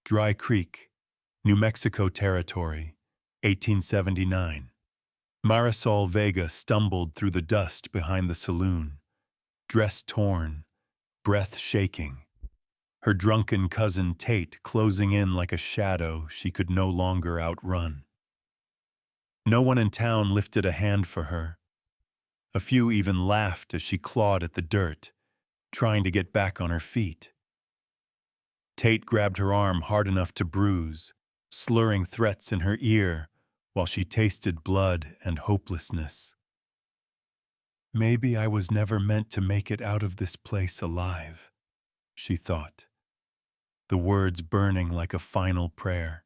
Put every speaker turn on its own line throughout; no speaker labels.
Dry Creek, New Mexico Territory, 1879. Marisol Vega stumbled through the dust behind the saloon, dress torn, breath shaking. Her drunken cousin Tate closing in like a shadow she could no longer outrun. No one in town lifted a hand for her. A few even laughed as she clawed at the dirt, trying to get back on her feet. Tate grabbed her arm hard enough to bruise, slurring threats in her ear while she tasted blood and hopelessness. Maybe I was never meant to make it out of this place alive, she thought, the words burning like a final prayer.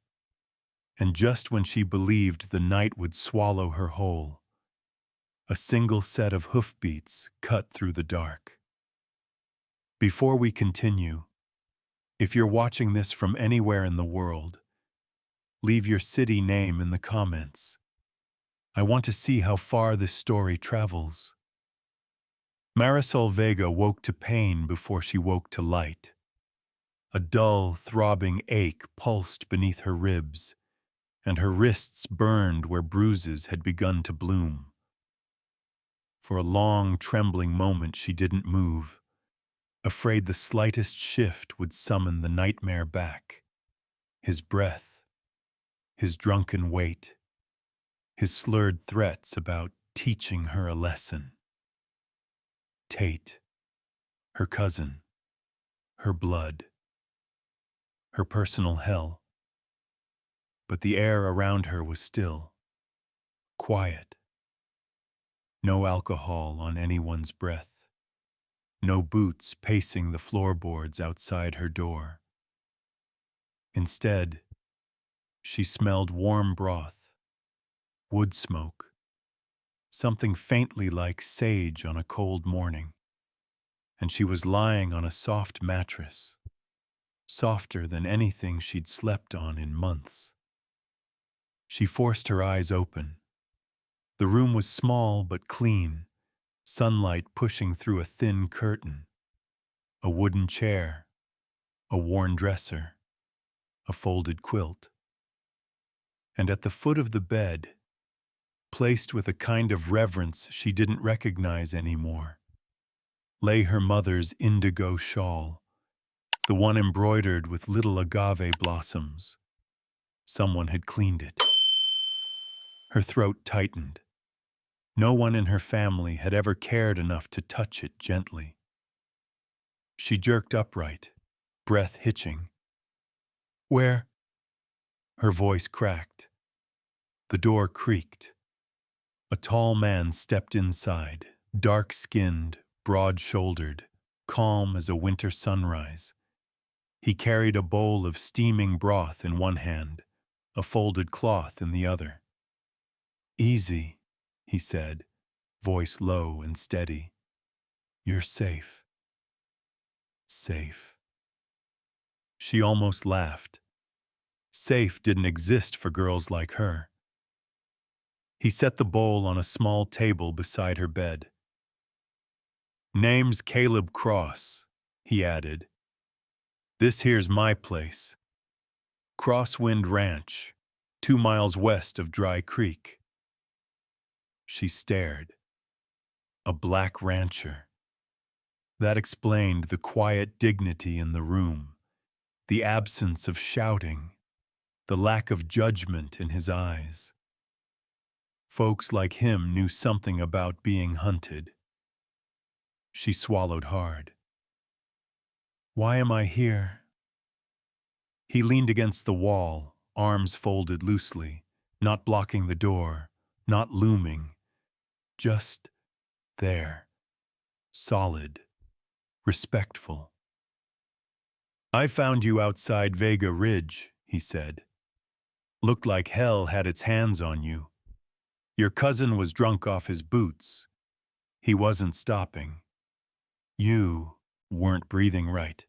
And just when she believed the night would swallow her whole, a single set of hoofbeats cut through the dark. Before we continue, if you're watching this from anywhere in the world, leave your city name in the comments. I want to see how far this story travels. Marisol Vega woke to pain before she woke to light. A dull, throbbing ache pulsed beneath her ribs, and her wrists burned where bruises had begun to bloom. For a long, trembling moment she didn't move, afraid the slightest shift would summon the nightmare back. His breath, his drunken weight, his slurred threats about teaching her a lesson. Tate, her cousin, her blood, her personal hell. But the air around her was still, quiet. No alcohol on anyone's breath, no boots pacing the floorboards outside her door. Instead, she smelled warm broth, wood smoke, something faintly like sage on a cold morning, and she was lying on a soft mattress, softer than anything she'd slept on in months. She forced her eyes open. The room was small but clean, sunlight pushing through a thin curtain. A wooden chair, a worn dresser, a folded quilt. And at the foot of the bed, placed with a kind of reverence she didn't recognize anymore, lay her mother's indigo shawl, the one embroidered with little agave blossoms. Someone had cleaned it. Her throat tightened. No one in her family had ever cared enough to touch it gently. She jerked upright, breath hitching. "Where?" Her voice cracked. The door creaked. A tall man stepped inside, dark-skinned, broad-shouldered, calm as a winter sunrise. He carried a bowl of steaming broth in one hand, a folded cloth in the other. "Easy," he said, voice low and steady. "You're safe." Safe. She almost laughed. Safe didn't exist for girls like her. He set the bowl on a small table beside her bed. "Name's Caleb Cross," he added. "This here's my place. Crosswind Ranch, 2 miles west of Dry Creek." She stared. A black rancher. That explained the quiet dignity in the room, the absence of shouting, the lack of judgment in his eyes. Folks like him knew something about being hunted. She swallowed hard. "Why am I here?" He leaned against the wall, arms folded loosely, not blocking the door, not looming, just there, solid, respectful. "I found you outside Vega Ridge," he said. "Looked like hell had its hands on you. Your cousin was drunk off his boots. He wasn't stopping. You weren't breathing right."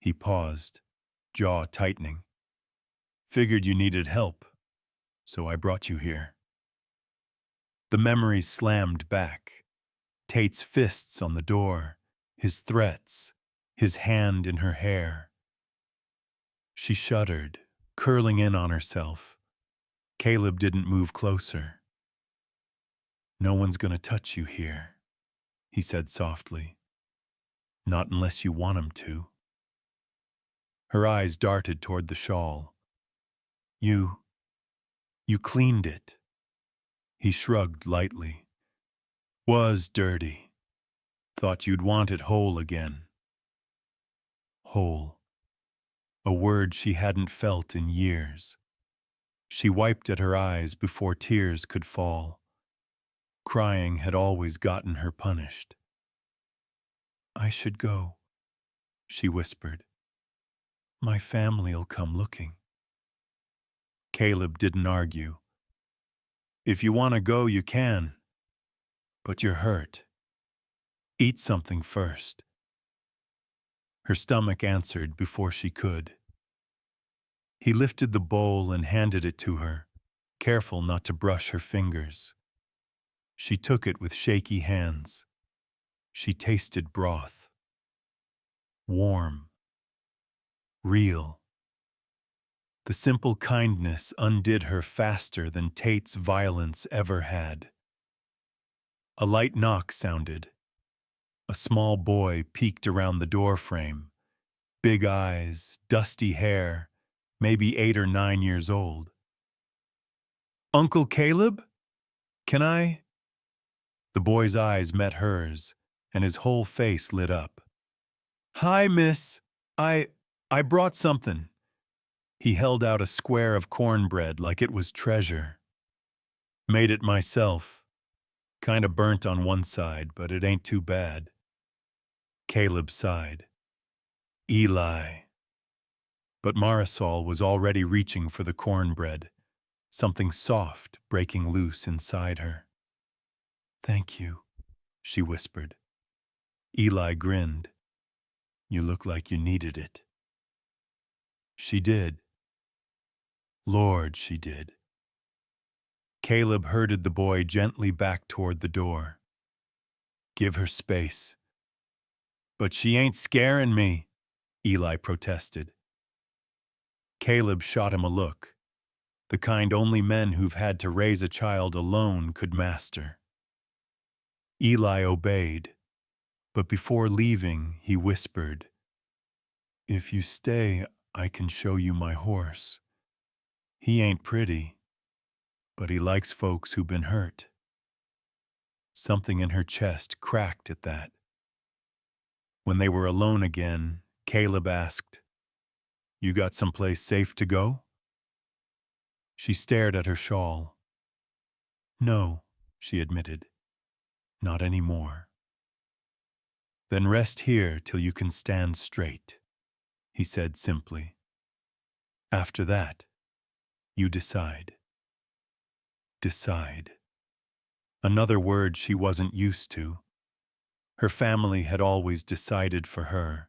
He paused, jaw tightening. "Figured you needed help, so I brought you here." The memories slammed back. Tate's fists on the door, his threats, his hand in her hair. She shuddered, curling in on herself. Caleb didn't move closer. "No one's gonna touch you here," he said softly. "Not unless you want 'em to." Her eyes darted toward the shawl. You cleaned it." He shrugged lightly. "Was dirty. Thought you'd want it whole again." Whole. A word she hadn't felt in years. She wiped at her eyes before tears could fall. Crying had always gotten her punished. "I should go," she whispered. "My family'll come looking." Caleb didn't argue. "If you want to go, you can. But you're hurt. Eat something first." Her stomach answered before she could. He lifted the bowl and handed it to her, careful not to brush her fingers. She took it with shaky hands. She tasted broth. Warm. Real. The simple kindness undid her faster than Tate's violence ever had. A light knock sounded. A small boy peeked around the doorframe. Big eyes, dusty hair, maybe 8 or 9 years old. "Uncle Caleb? Can I?" The boy's eyes met hers, and his whole face lit up. "Hi, miss. I brought something." He held out a square of cornbread like it was treasure. "Made it myself. Kinda burnt on one side, but it ain't too bad." Caleb sighed. "Eli." But Marisol was already reaching for the cornbread, something soft breaking loose inside her. "Thank you," she whispered. Eli grinned. "You look like you needed it." She did. Lord, she did. Caleb herded the boy gently back toward the door. "Give her space." "But she ain't scaring me," Eli protested. Caleb shot him a look, the kind only men who've had to raise a child alone could master. Eli obeyed, but before leaving, he whispered, "If you stay, I can show you my horse. He ain't pretty, but he likes folks who've been hurt." Something in her chest cracked at that. When they were alone again, Caleb asked, "You got someplace safe to go?" She stared at her shawl. "No," she admitted. "Not anymore." "Then rest here till you can stand straight," he said simply. "After that, you decide." Decide. Another word she wasn't used to. Her family had always decided for her.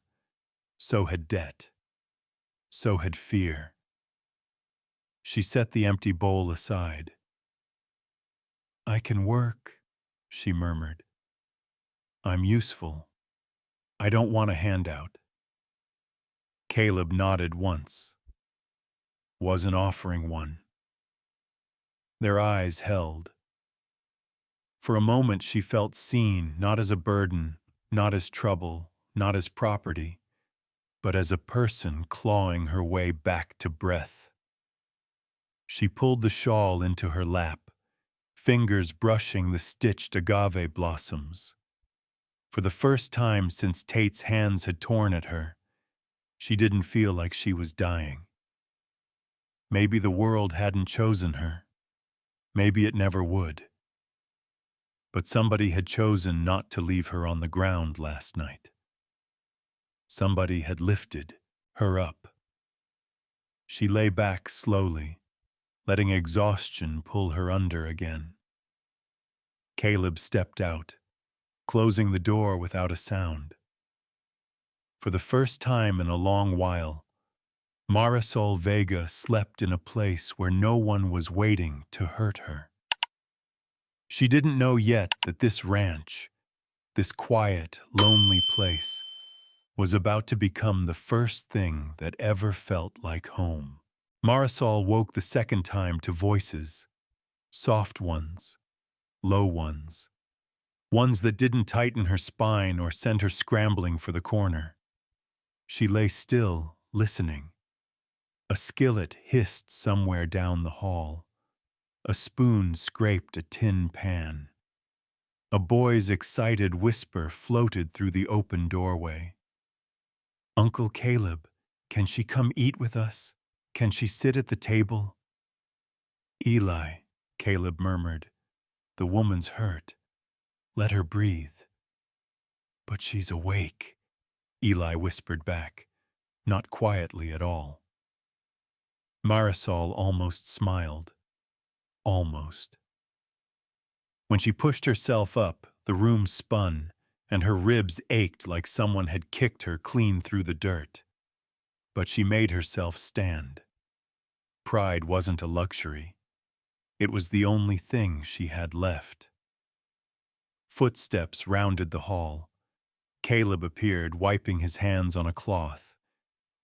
So had debt. So had fear. She set the empty bowl aside. "I can work," she murmured. "I'm useful. I don't want a handout." Caleb nodded once. Wasn't offering one. Their eyes held. For a moment she felt seen, not as a burden, not as trouble, not as property, but as a person clawing her way back to breath. She pulled the shawl into her lap, fingers brushing the stitched agave blossoms. For the first time since Tate's hands had torn at her, she didn't feel like she was dying. Maybe the world hadn't chosen her. Maybe it never would. But somebody had chosen not to leave her on the ground last night. Somebody had lifted her up. She lay back slowly, letting exhaustion pull her under again. Caleb stepped out, closing the door without a sound. For the first time in a long while, Marisol Vega slept in a place where no one was waiting to hurt her. She didn't know yet that this ranch, this quiet, lonely place, was about to become the first thing that ever felt like home. Marisol woke the second time to voices, soft ones, low ones, ones that didn't tighten her spine or send her scrambling for the corner. She lay still, listening. A skillet hissed somewhere down the hall. A spoon scraped a tin pan. A boy's excited whisper floated through the open doorway. "Uncle Caleb, can she come eat with us? Can she sit at the table?" "Eli," Caleb murmured, "the woman's hurt. Let her breathe." "But she's awake," Eli whispered back, not quietly at all. Marisol almost smiled. Almost. When she pushed herself up, the room spun, and her ribs ached like someone had kicked her clean through the dirt. But she made herself stand. Pride wasn't a luxury. It was the only thing she had left. Footsteps rounded the hall. Caleb appeared, wiping his hands on a cloth,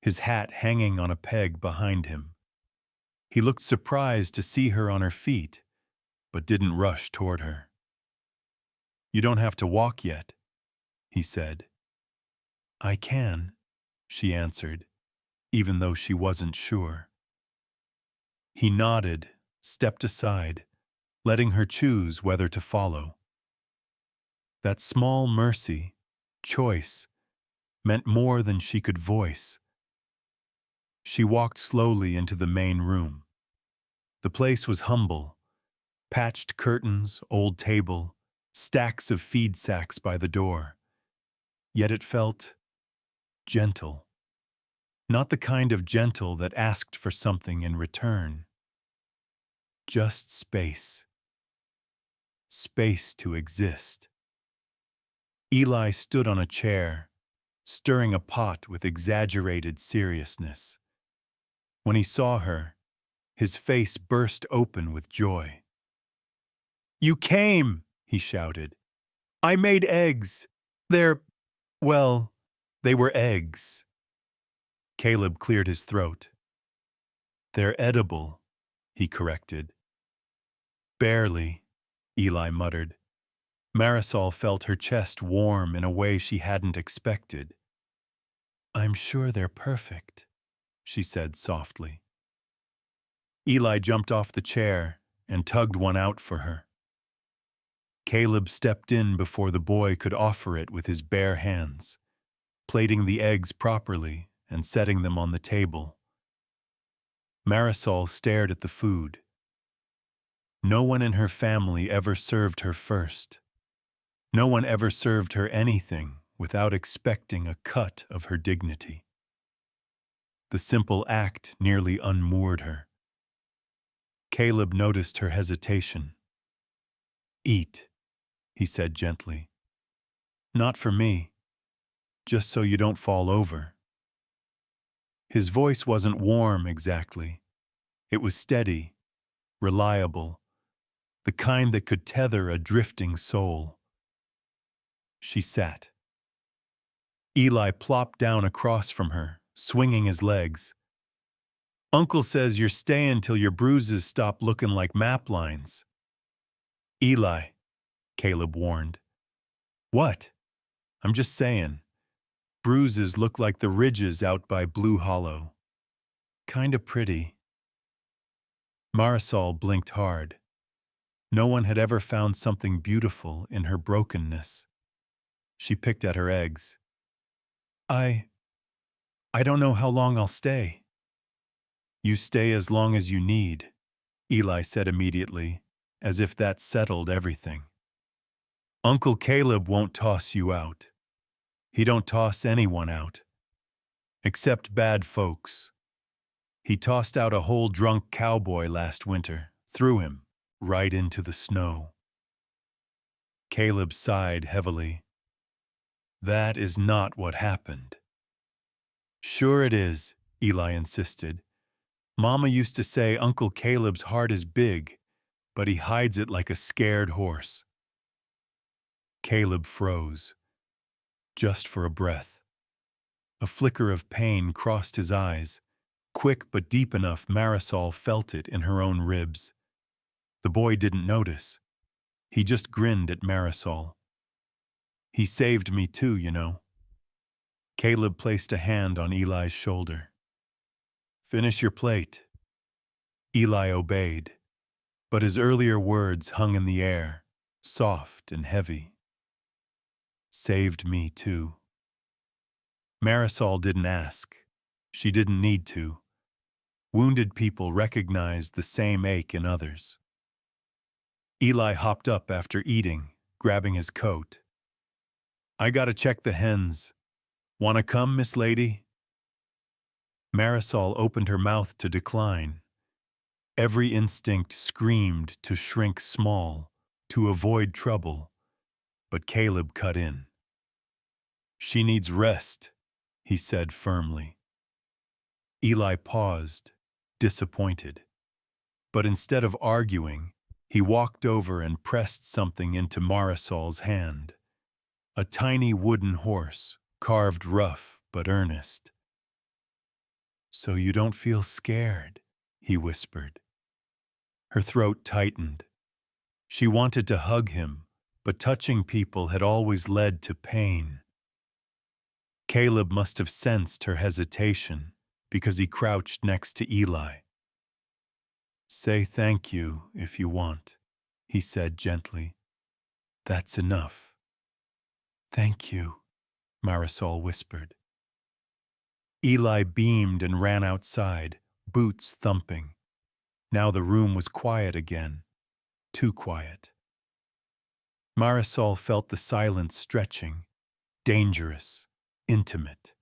his hat hanging on a peg behind him. He looked surprised to see her on her feet, but didn't rush toward her. "You don't have to walk yet," he said. "I can," she answered, even though she wasn't sure. He nodded, stepped aside, letting her choose whether to follow. That small mercy, choice, meant more than she could voice. She walked slowly into the main room. The place was humble. Patched curtains, old table, stacks of feed sacks by the door. Yet it felt gentle. Not the kind of gentle that asked for something in return. Just space. Space to exist. Eli stood on a chair, stirring a pot with exaggerated seriousness. When he saw her, his face burst open with joy. "You came!" he shouted. "I made eggs. Well, they were eggs." Caleb cleared his throat. "They're edible," he corrected. "Barely," Eli muttered. Marisol felt her chest warm in a way she hadn't expected. "I'm sure they're perfect," she said softly. Eli jumped off the chair and tugged one out for her. Caleb stepped in before the boy could offer it with his bare hands, plating the eggs properly and setting them on the table. Marisol stared at the food. No one in her family ever served her first. No one ever served her anything without expecting a cut of her dignity. The simple act nearly unmoored her. Caleb noticed her hesitation. "Eat," he said gently. "Not for me, just so you don't fall over." His voice wasn't warm exactly. It was steady, reliable, the kind that could tether a drifting soul. She sat. Eli plopped down across from her, swinging his legs. "Uncle says you're staying till your bruises stop looking like map lines." "Eli," Caleb warned. "What?" "I'm just saying. Bruises look like the ridges out by Blue Hollow. Kinda pretty." Marisol blinked hard. No one had ever found something beautiful in her brokenness. She picked at her eggs. I don't know how long I'll stay." "You stay as long as you need," Eli said immediately, as if that settled everything. "Uncle Caleb won't toss you out. He don't toss anyone out. Except bad folks. He tossed out a whole drunk cowboy last winter, threw him right into the snow." Caleb sighed heavily. "That is not what happened." "Sure it is," Eli insisted. "Mama used to say Uncle Caleb's heart is big, but he hides it like a scared horse." Caleb froze, just for a breath. A flicker of pain crossed his eyes, quick but deep enough Marisol felt it in her own ribs. The boy didn't notice. He just grinned at Marisol. He saved me too, you know. Caleb placed a hand on Eli's shoulder. Finish your plate. Eli obeyed, but his earlier words hung in the air, soft and heavy. Saved me too. Marisol didn't ask. She didn't need to. Wounded people recognize the same ache in others. Eli hopped up after eating, grabbing his coat. I gotta check the hens. Wanna come, Miss Lady? Marisol opened her mouth to decline. Every instinct screamed to shrink small, to avoid trouble, but Caleb cut in. She needs rest, he said firmly. Eli paused, disappointed. But instead of arguing, he walked over and pressed something into Marisol's hand. A tiny wooden horse, carved rough but earnest. So you don't feel scared, he whispered. Her throat tightened. She wanted to hug him, but touching people had always led to pain. Caleb must have sensed her hesitation because he crouched next to Eli. Say thank you if you want, he said gently. That's enough. Thank you, Marisol whispered. Eli beamed and ran outside, boots thumping. Now the room was quiet again, too quiet. Marisol felt the silence stretching, dangerous, intimate.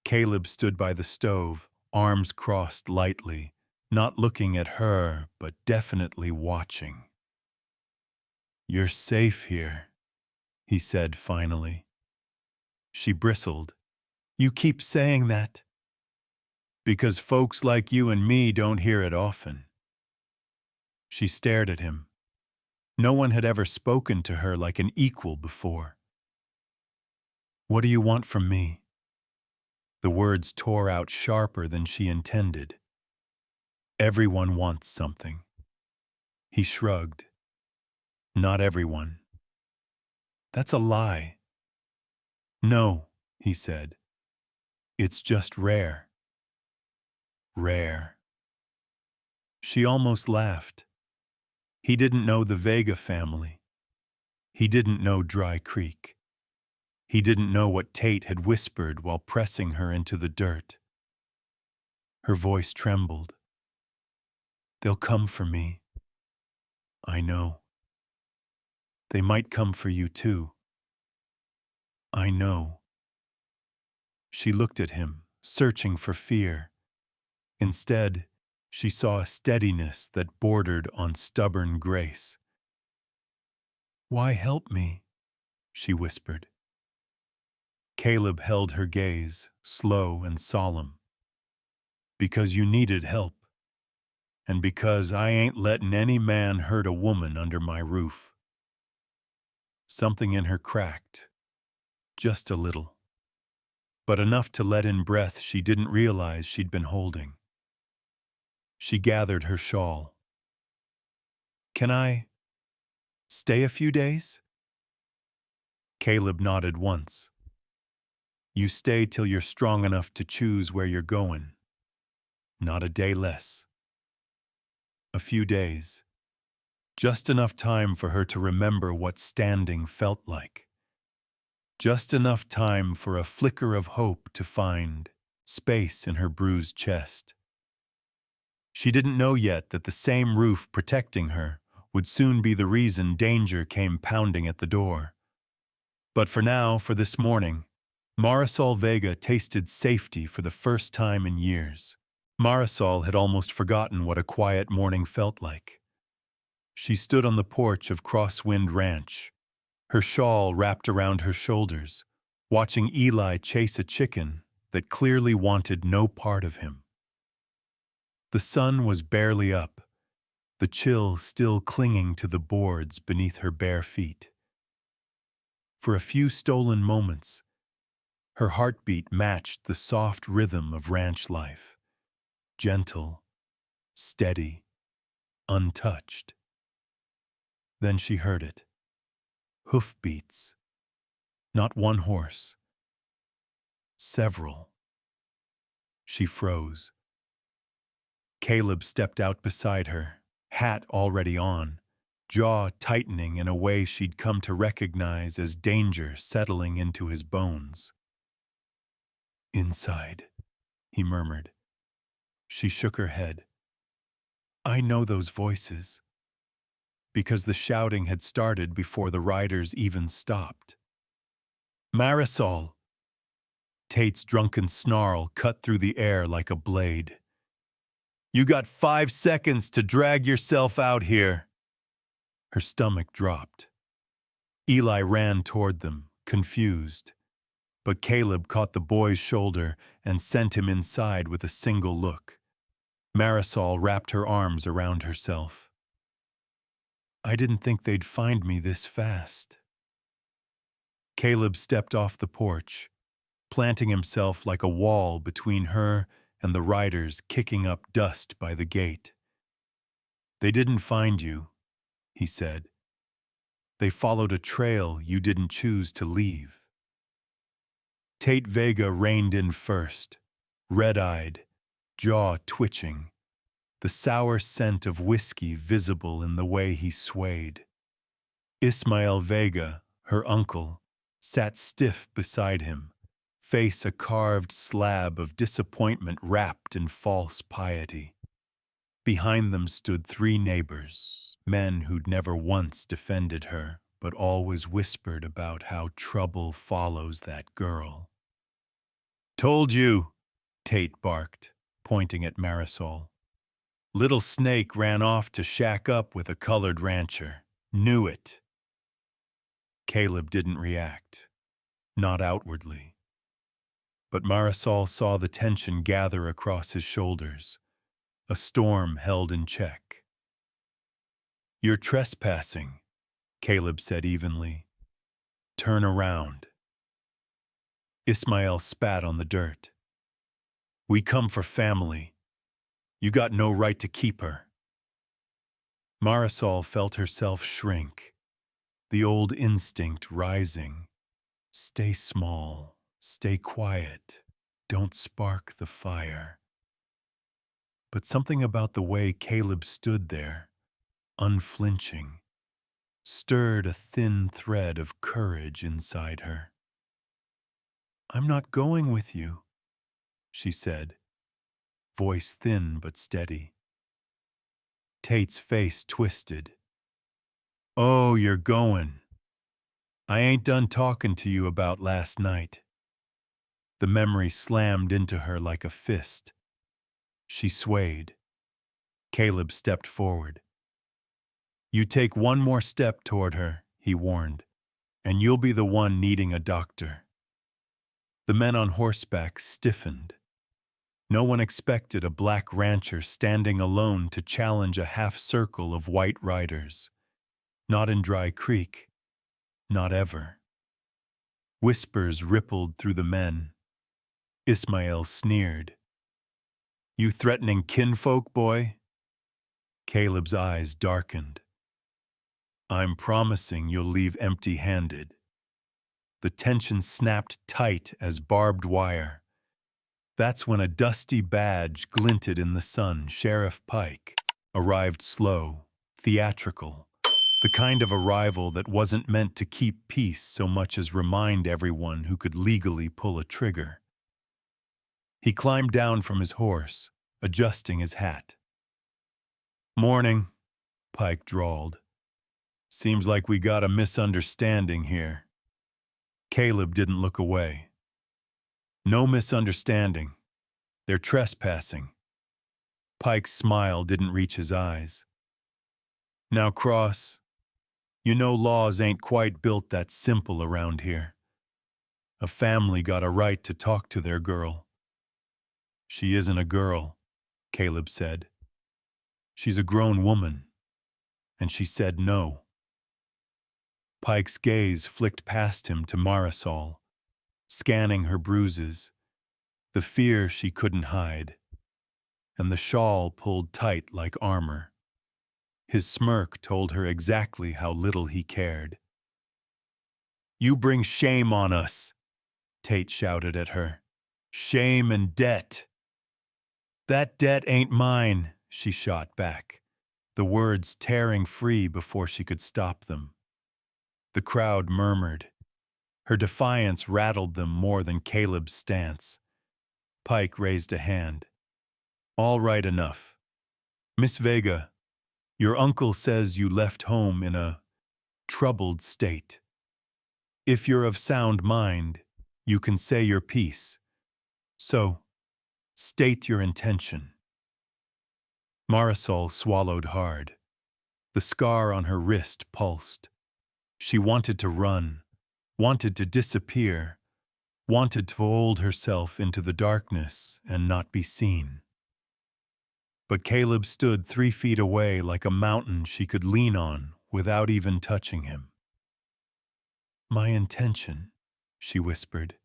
Caleb stood by the stove, arms crossed lightly, not looking at her, but definitely watching. You're safe here, he said finally. She bristled. You keep saying that. Because folks like you and me don't hear it often. She stared at him. No one had ever spoken to her like an equal before. What do you want from me? The words tore out sharper than she intended. Everyone wants something. He shrugged. Not everyone. That's a lie. No, he said. It's just rare. Rare. She almost laughed. He didn't know the Vega family. He didn't know Dry Creek. He didn't know what Tate had whispered while pressing her into the dirt. Her voice trembled. They'll come for me. I know. They might come for you too. I know. She looked at him, searching for fear. Instead, she saw a steadiness that bordered on stubborn grace. Why help me? She whispered. Caleb held her gaze, slow and solemn. Because you needed help. And because I ain't letting any man hurt a woman under my roof. Something in her cracked. Just a little. But enough to let in breath she didn't realize she'd been holding. She gathered her shawl. Can I stay a few days? Caleb nodded once. You stay till you're strong enough to choose where you're going. Not a day less. A few days. Just enough time for her to remember what standing felt like. Just enough time for a flicker of hope to find space in her bruised chest. She didn't know yet that the same roof protecting her would soon be the reason danger came pounding at the door. But for now, for this morning, Marisol Vega tasted safety for the first time in years. Marisol had almost forgotten what a quiet morning felt like. She stood on the porch of Crosswind Ranch, her shawl wrapped around her shoulders, watching Eli chase a chicken that clearly wanted no part of him. The sun was barely up, the chill still clinging to the boards beneath her bare feet. For a few stolen moments, Her heartbeat matched the soft rhythm of ranch life, gentle, steady, untouched. Then she heard it. Hoofbeats. Not one horse. Several. She froze. Caleb stepped out beside her, hat already on, jaw tightening in a way she'd come to recognize as danger settling into his bones. "Inside," he murmured. She shook her head. "I know those voices." Because the shouting had started before the riders even stopped. "Marisol!" Tate's drunken snarl cut through the air like a blade. "You got 5 seconds to drag yourself out here." Her stomach dropped. Eli ran toward them, confused. But Caleb caught the boy's shoulder and sent him inside with a single look. Marisol wrapped her arms around herself. "I didn't think they'd find me this fast." Caleb stepped off the porch, planting himself like a wall between her and the riders kicking up dust by the gate. "They didn't find you," he said. "They followed a trail you didn't choose to leave." Tate Vega reined in first, red-eyed, jaw twitching, the sour scent of whiskey visible in the way he swayed. Ismael Vega, her uncle, sat stiff beside him, face a carved slab of disappointment wrapped in false piety. Behind them stood 3 neighbors, men who'd never once defended her, but always whispered about how trouble follows that girl. "Told you," Tate barked, pointing at Marisol. "Little Snake ran off to shack up with a colored rancher. Knew it." Caleb didn't react, not outwardly. But Marisol saw the tension gather across his shoulders, a storm held in check. "You're trespassing," Caleb said evenly. "Turn around." Ismael spat on the dirt. "We come for family. You got no right to keep her." Marisol felt herself shrink, the old instinct rising. Stay small, stay quiet, don't spark the fire. But something about the way Caleb stood there, unflinching, stirred a thin thread of courage inside her. "I'm not going with you," she said, voice thin but steady. Tate's face twisted. "Oh, you're going. I ain't done talking to you about last night." The memory slammed into her like a fist. She swayed. Caleb stepped forward. "You take one more step toward her," he warned, "and you'll be the one needing a doctor." The men on horseback stiffened. No one expected a black rancher standing alone to challenge a half-circle of white riders. Not in Dry Creek. Not ever. Whispers rippled through the men. Ismael sneered. "You threatening kinfolk, boy?" Caleb's eyes darkened. "I'm promising you'll leave empty-handed." The tension snapped tight as barbed wire. That's when a dusty badge glinted in the sun. Sheriff Pike arrived slow, theatrical, the kind of arrival that wasn't meant to keep peace so much as remind everyone who could legally pull a trigger. He climbed down from his horse, adjusting his hat. "Morning," Pike drawled. "Seems like we got a misunderstanding here." Caleb didn't look away. "No misunderstanding. They're trespassing." Pike's smile didn't reach his eyes. "Now, Cross, you know laws ain't quite built that simple around here. A family got a right to talk to their girl." "She isn't a girl," Caleb said. "She's a grown woman." And she said no. Pike's gaze flicked past him to Marisol, scanning her bruises, the fear she couldn't hide, and the shawl pulled tight like armor. His smirk told her exactly how little he cared. "You bring shame on us," Tate shouted at her. "Shame and debt." "That debt ain't mine," she shot back, the words tearing free before she could stop them. The crowd murmured. Her defiance rattled them more than Caleb's stance. Pike raised a hand. "All right, enough. Miss Vega, your uncle says you left home in a troubled state. If you're of sound mind, you can say your piece. So, state your intention." Marisol swallowed hard. The scar on her wrist pulsed. She wanted to run, wanted to disappear, wanted to fold herself into the darkness and not be seen. But Caleb stood 3 feet away like a mountain she could lean on without even touching him. "My intention," she whispered,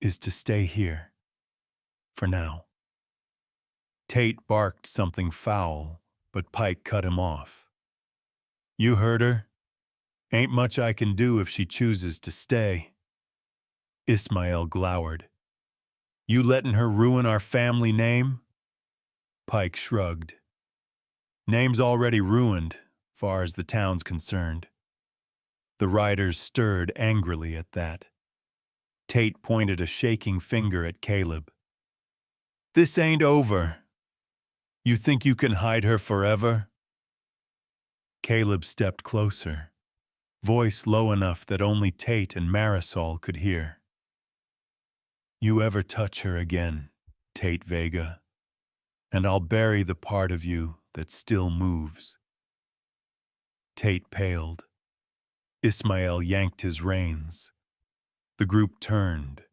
"is to stay here. For now." Tate barked something foul, but Pike cut him off. "You heard her. Ain't much I can do if she chooses to stay." Ismael glowered. "You letting her ruin our family name?" Pike shrugged. "Name's already ruined, far as the town's concerned." The riders stirred angrily at that. Tate pointed a shaking finger at Caleb. "This ain't over. You think you can hide her forever?" Caleb stepped closer, voice low enough that only Tate and Marisol could hear. "You ever touch her again, Tate Vega, and I'll bury the part of you that still moves." Tate paled. Ismael yanked his reins. The group turned,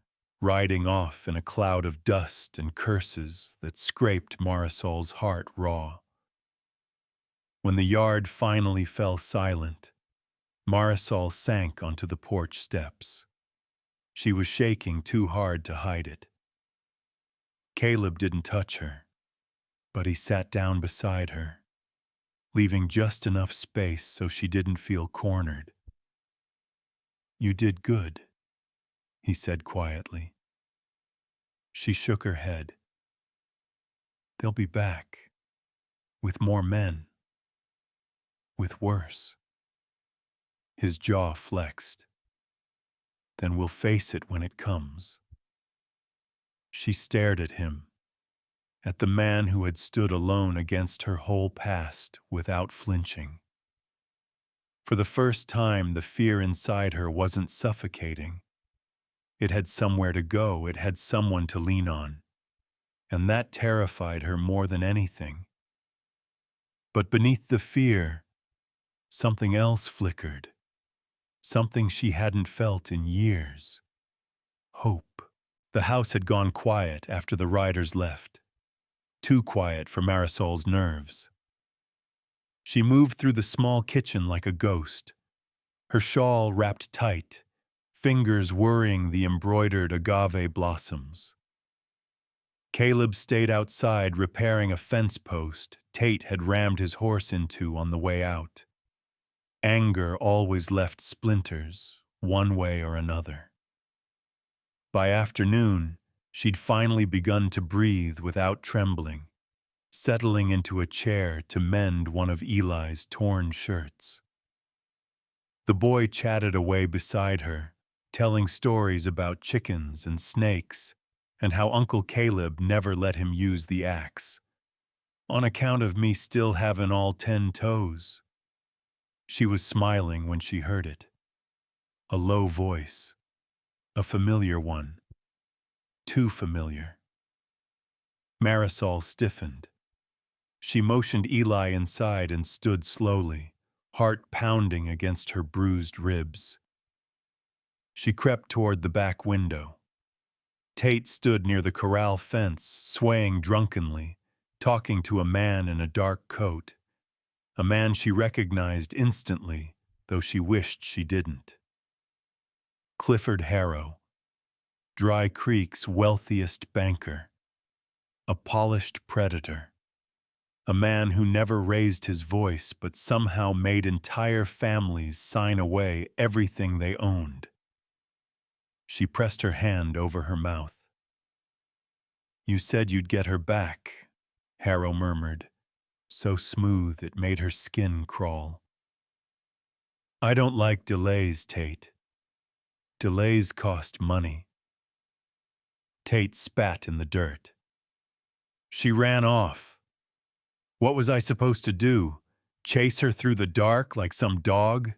riding off in a cloud of dust and curses that scraped Marisol's heart raw. When the yard finally fell silent, Marisol sank onto the porch steps. She was shaking too hard to hide it. Caleb didn't touch her, but he sat down beside her, leaving just enough space so she didn't feel cornered. "You did good," he said quietly. She shook her head. "They'll be back, with more men, with worse." His jaw flexed. "Then we'll face it when it comes." She stared at him, at the man who had stood alone against her whole past without flinching. For the first time, the fear inside her wasn't suffocating. It had somewhere to go, it had someone to lean on, and that terrified her more than anything. But beneath the fear, something else flickered, something she hadn't felt in years. Hope. The house had gone quiet after the riders left, too quiet for Marisol's nerves. She moved through the small kitchen like a ghost, her shawl wrapped tight, fingers worrying the embroidered agave blossoms. Caleb stayed outside repairing a fence post Tate had rammed his horse into on the way out. Anger always left splinters, one way or another. By afternoon, she'd finally begun to breathe without trembling, settling into a chair to mend one of Eli's torn shirts. The boy chatted away beside her, telling stories about chickens and snakes, and how Uncle Caleb never let him use the axe, on account of me still having all 10 toes. She was smiling when she heard it. A low voice, a familiar one, too familiar. Marisol stiffened. She motioned Eli inside and stood slowly, heart pounding against her bruised ribs. She crept toward the back window. Tate stood near the corral fence, swaying drunkenly, talking to a man in a dark coat, a man she recognized instantly, though she wished she didn't. Clifford Harrow, Dry Creek's wealthiest banker, a polished predator, a man who never raised his voice but somehow made entire families sign away everything they owned. She pressed her hand over her mouth. "You said you'd get her back," Harrow murmured, so smooth it made her skin crawl. "I don't like delays, Tate. Delays cost money." Tate spat in the dirt. "She ran off. What was I supposed to do? Chase her through the dark like some dog?"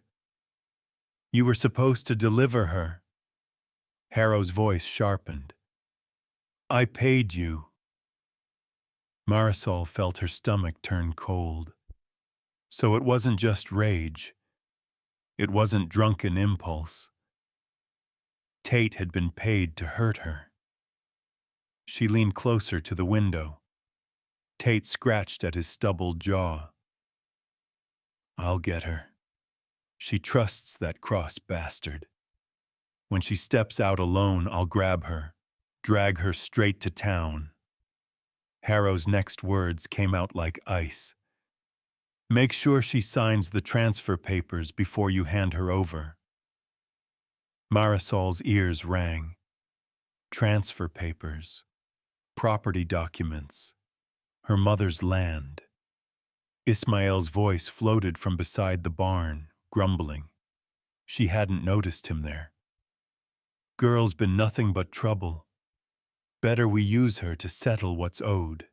"You were supposed to deliver her." Harrow's voice sharpened. "I paid you." Marisol felt her stomach turn cold. So it wasn't just rage. It wasn't drunken impulse. Tate had been paid to hurt her. She leaned closer to the window. Tate scratched at his stubbled jaw. "I'll get her. She trusts that cross bastard. When she steps out alone, I'll grab her, drag her straight to town." Harrow's next words came out like ice. "Make sure she signs the transfer papers before you hand her over." Marisol's ears rang. Transfer papers. Property documents. Her mother's land. Ismael's voice floated from beside the barn, grumbling. She hadn't noticed him there. "Girl's been nothing but trouble. Better we use her to settle what's owed.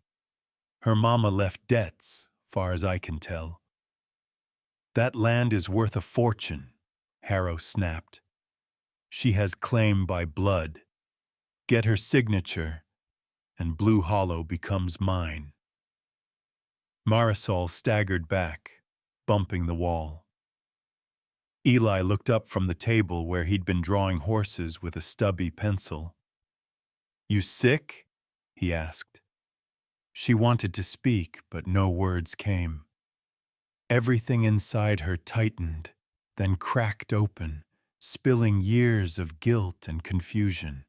Her mama left debts, far as I can tell." "That land is worth a fortune," Harrow snapped. "She has claim by blood. Get her signature, and Blue Hollow becomes mine." Marisol staggered back, bumping the wall. Eli looked up from the table where he'd been drawing horses with a stubby pencil. "You sick?" he asked. She wanted to speak, but no words came. Everything inside her tightened, then cracked open, spilling years of guilt and confusion.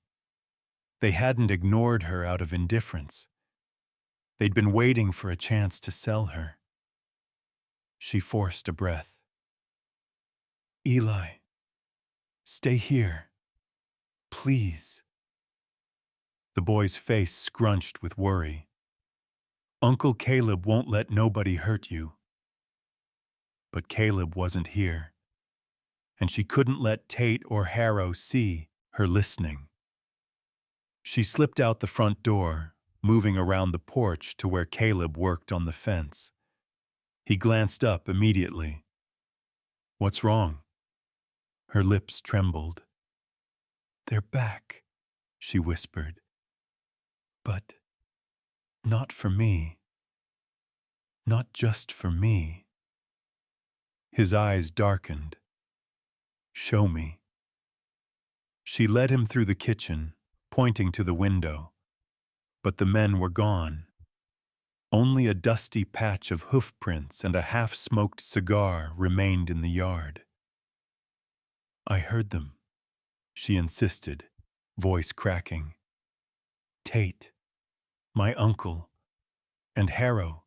They hadn't ignored her out of indifference. They'd been waiting for a chance to sell her. She forced a breath. "Eli, stay here. Please." The boy's face scrunched with worry. "Uncle Caleb won't let nobody hurt you." But Caleb wasn't here, and she couldn't let Tate or Harrow see her listening. She slipped out the front door, moving around the porch to where Caleb worked on the fence. He glanced up immediately. "What's wrong?" Her lips trembled. "They're back," she whispered. "But not for me. Not just for me." His eyes darkened. "Show me." She led him through the kitchen, pointing to the window. But the men were gone. Only a dusty patch of hoof prints and a half-smoked cigar remained in the yard. "I heard them," she insisted, voice cracking. "Tate, my uncle, and Harrow.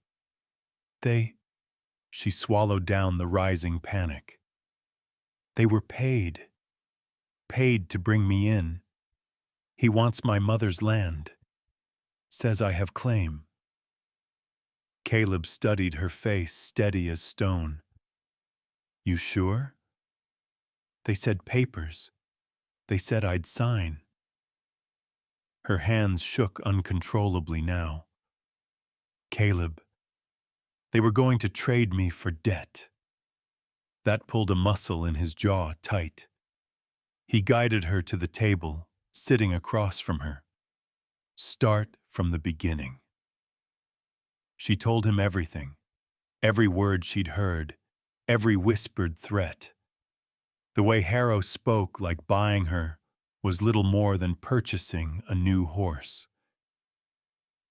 She swallowed down the rising panic. "They were paid. Paid to bring me in. He wants my mother's land. Says I have claim." Caleb studied her face, steady as stone. "You sure?" "They said papers. They said I'd sign." Her hands shook uncontrollably now. "Caleb, they were going to trade me for debt." That pulled a muscle in his jaw tight. He guided her to the table, sitting across from her. "Start from the beginning." She told him everything, every word she'd heard, every whispered threat. The way Harrow spoke like buying her was little more than purchasing a new horse.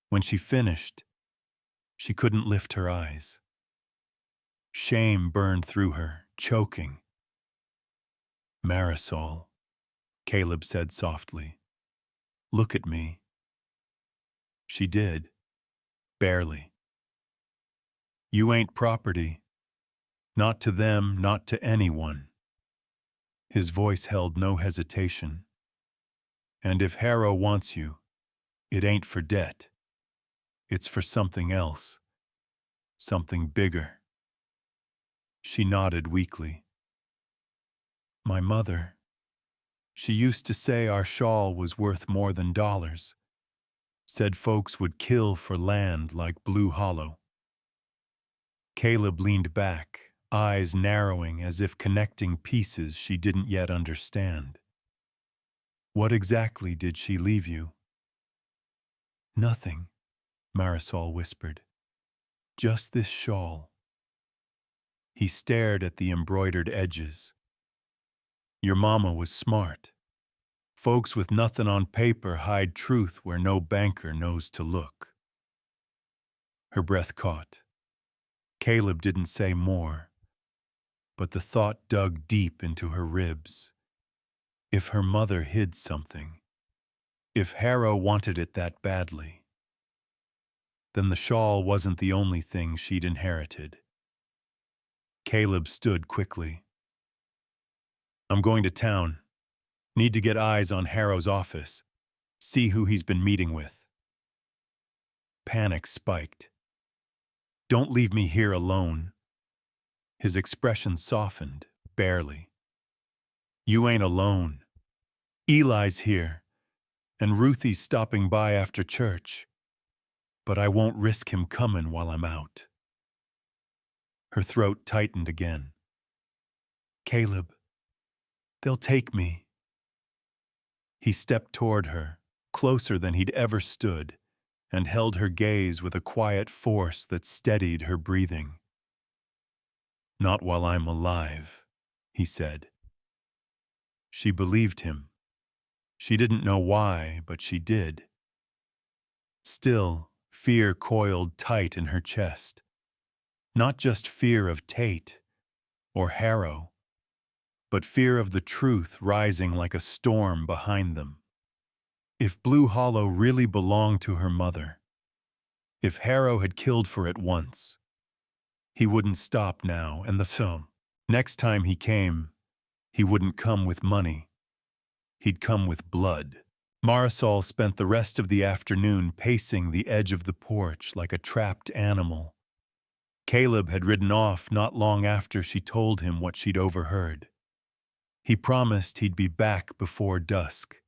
When she finished, she couldn't lift her eyes. Shame burned through her, choking. "Marisol," Caleb said softly, Look at me. She did, barely. You ain't property. Not to them, not to anyone. His voice held no hesitation. And if Harrow wants you, it ain't for debt. It's for something else. Something bigger. She nodded weakly. My mother. She used to say our shawl was worth more than dollars. Said folks would kill for land like Blue Hollow. Caleb leaned back, eyes narrowing as if connecting pieces she didn't yet understand. What exactly did she leave you? Nothing, Marisol whispered. Just this shawl. He stared at the embroidered edges. Your mama was smart. Folks with nothing on paper hide truth where no banker knows to look. Her breath caught. Caleb didn't say more, but the thought dug deep into her ribs. If her mother hid something, if Harrow wanted it that badly, then the shawl wasn't the only thing she'd inherited. Caleb stood quickly. I'm going to town. Need to get eyes on Harrow's office. See who he's been meeting with. Panic spiked. Don't leave me here alone. His expression softened, barely. You ain't alone. Eli's here, and Ruthie's stopping by after church. But I won't risk him comin' while I'm out. Her throat tightened again. Caleb, they'll take me. He stepped toward her, closer than he'd ever stood, and held her gaze with a quiet force that steadied her breathing. Not while I'm alive, he said. She believed him. She didn't know why, but she did. Still, fear coiled tight in her chest. Not just fear of Tate or Harrow, but fear of the truth rising like a storm behind them. If Blue Hollow really belonged to her mother, if Harrow had killed for it once, he wouldn't stop now, and the film. Next time he came, he wouldn't come with money. He'd come with blood. Marisol spent the rest of the afternoon pacing the edge of the porch like a trapped animal. Caleb had ridden off not long after she told him what she'd overheard. He promised he'd be back before dusk,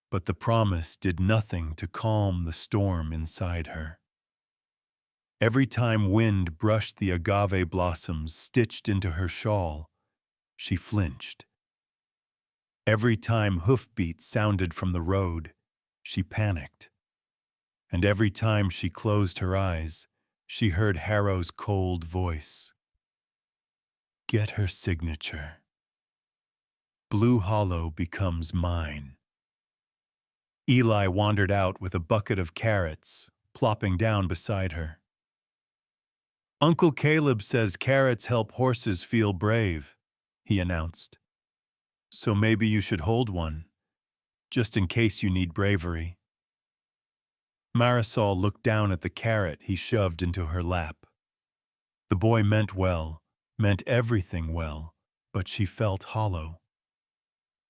but the promise did nothing to calm the storm inside her. Every time wind brushed the agave blossoms stitched into her shawl, she flinched. Every time hoofbeats sounded from the road, she panicked. And every time she closed her eyes, she heard Harrow's cold voice. Get her signature. Blue Hollow becomes mine. Eli wandered out with a bucket of carrots, plopping down beside her. Uncle Caleb says carrots help horses feel brave, he announced. So maybe you should hold one, just in case you need bravery. Marisol looked down at the carrot he shoved into her lap. The boy meant well, meant everything well, but she felt hollow.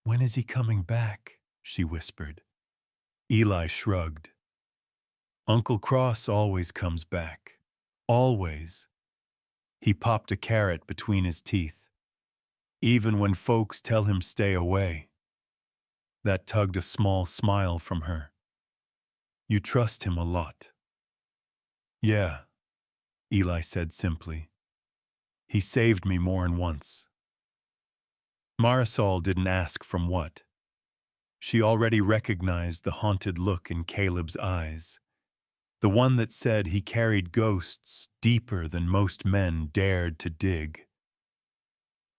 When is he coming back? She whispered. Eli shrugged. Uncle Cross always comes back. Always. He popped a carrot between his teeth. Even when folks tell him stay away. That tugged a small smile from her. You trust him a lot. Yeah, Eli said simply. He saved me more'n once. Marisol didn't ask from what. She already recognized the haunted look in Caleb's eyes, the one that said he carried ghosts deeper than most men dared to dig.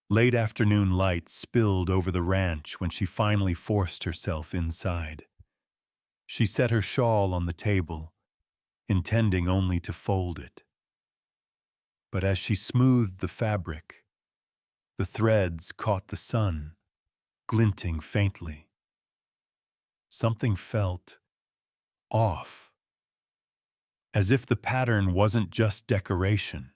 Late afternoon light spilled over the ranch when she finally forced herself inside. She set her shawl on the table, intending only to fold it. But as she smoothed the fabric, the threads caught the sun, glinting faintly. something felt off, as if the pattern wasn't just decoration.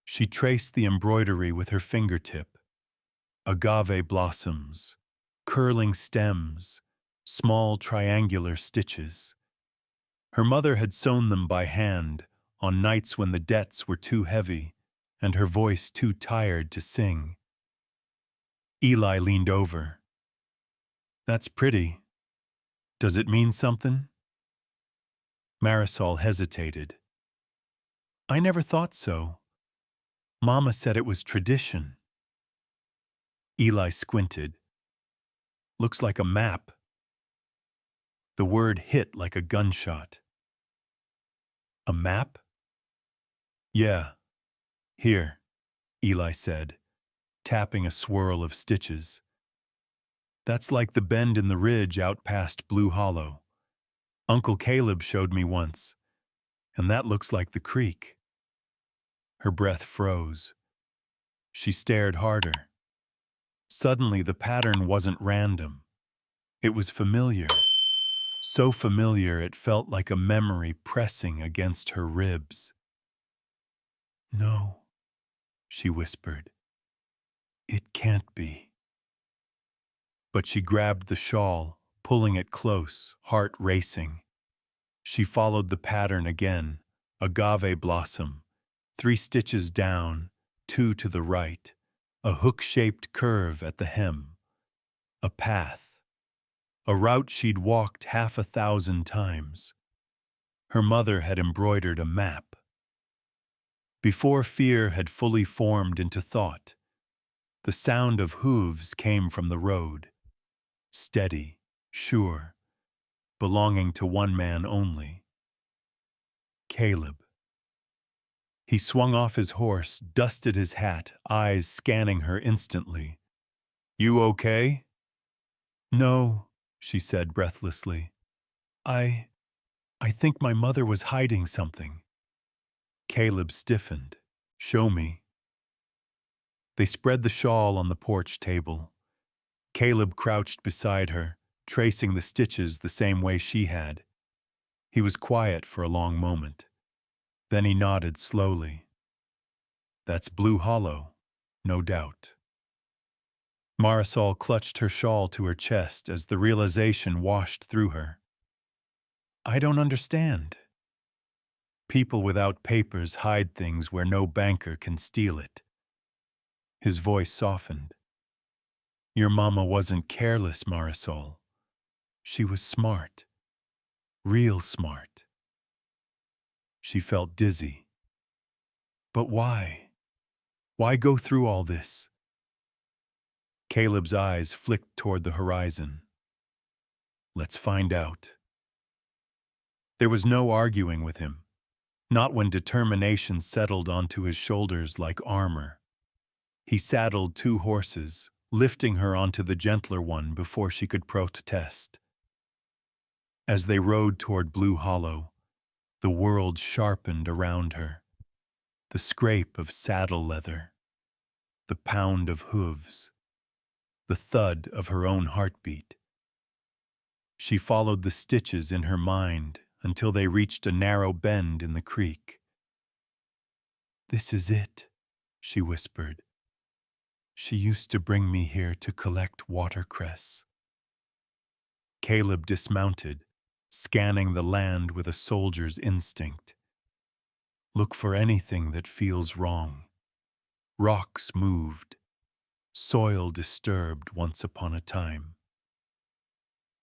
She traced the embroidery with her fingertip: agave blossoms, curling stems, small triangular stitches. Her mother had sewn them by hand on nights when the debts were too heavy and her voice too tired to sing. Eli leaned over. "That's pretty. Does it mean something?" Marisol hesitated. "I never thought so. Mama said it was tradition." Eli squinted. "Looks like a map." The word hit like a gunshot. "A map?" "Yeah. Here," Eli said, tapping a swirl of stitches. "That's like the bend in the ridge out past Blue Hollow. Uncle Caleb showed me once, and that looks like the creek." Her breath froze. She stared harder. Suddenly, the pattern wasn't random. It was familiar. So familiar it felt like a memory pressing against her ribs. "No," she whispered. "It can't be." But she grabbed the shawl, pulling it close, heart racing. She followed the pattern again: agave blossom, 3 stitches down, 2 to the right, a hook-shaped curve at the hem, a path, a route she'd walked 1,000 times. Her mother had embroidered a map. Before fear had fully formed into thought, the sound of hooves came from the road, steady, sure, belonging to one man only: Caleb. He swung off his horse, dusted his hat, eyes scanning her instantly. "You okay?" "No," she said breathlessly. I think my mother was hiding something." Caleb stiffened. "Show me." They spread the shawl on the porch table. Caleb crouched beside her, tracing the stitches the same way she had. He was quiet for a long moment. Then he nodded slowly. "That's Blue Hollow, no doubt." Marisol clutched her shawl to her chest as the realization washed through her. "I don't understand." "People without papers hide things where no banker can steal it." His voice softened. "Your mama wasn't careless, Marisol. She was smart. Real smart." She felt dizzy. "But why? Why go through all this?" Caleb's eyes flicked toward the horizon. "Let's find out." There was no arguing with him, not when determination settled onto his shoulders like armor. He saddled 2 horses, lifting her onto the gentler one before she could protest. As they rode toward Blue Hollow, the world sharpened around her. The scrape of saddle leather, the pound of hooves, the thud of her own heartbeat. She followed the stitches in her mind until they reached a narrow bend in the creek. "This is it," she whispered. "She used to bring me here to collect watercress." Caleb dismounted, scanning the land with a soldier's instinct. Look for anything that feels wrong. Rocks moved, soil disturbed once upon a time.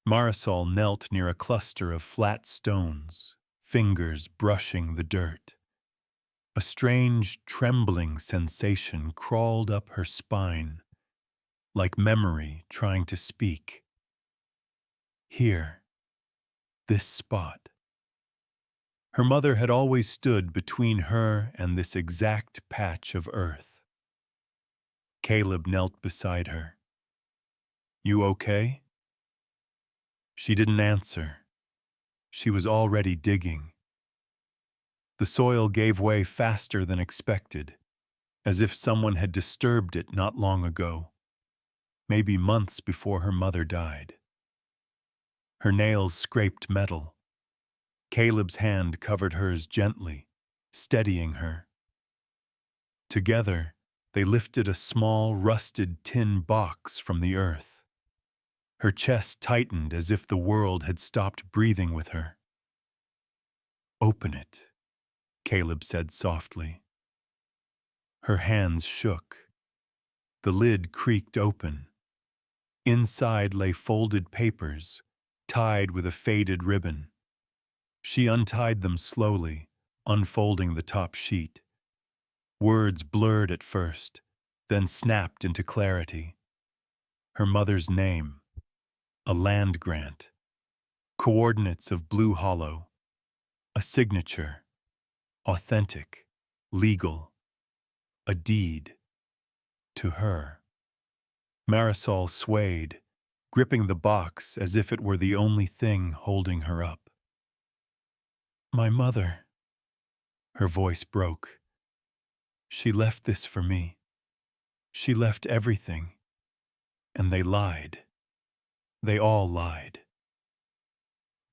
Marisol knelt near a cluster of flat stones, fingers brushing the dirt. A strange, trembling sensation crawled up her spine, like memory trying to speak. Here, this spot. Her mother had always stood between her and this exact patch of earth. Caleb knelt beside her. "You okay?" She didn't answer. She was already digging. The soil gave way faster than expected, as if someone had disturbed it not long ago, maybe months before her mother died. Her nails scraped metal. Caleb's hand covered hers gently, steadying her. Together, they lifted a small, rusted tin box from the earth. Her chest tightened as if the world had stopped breathing with her. "Open it," Caleb said softly. Her hands shook. The lid creaked open. Inside lay folded papers, tied with a faded ribbon. She untied them slowly, unfolding the top sheet. Words blurred at first, then snapped into clarity. Her mother's name, a land grant, coordinates of Blue Hollow, a signature, authentic, legal, a deed, to her. Marisol swayed, gripping the box as if it were the only thing holding her up. "My mother," her voice broke. "She left this for me. She left everything. And they lied. They all lied."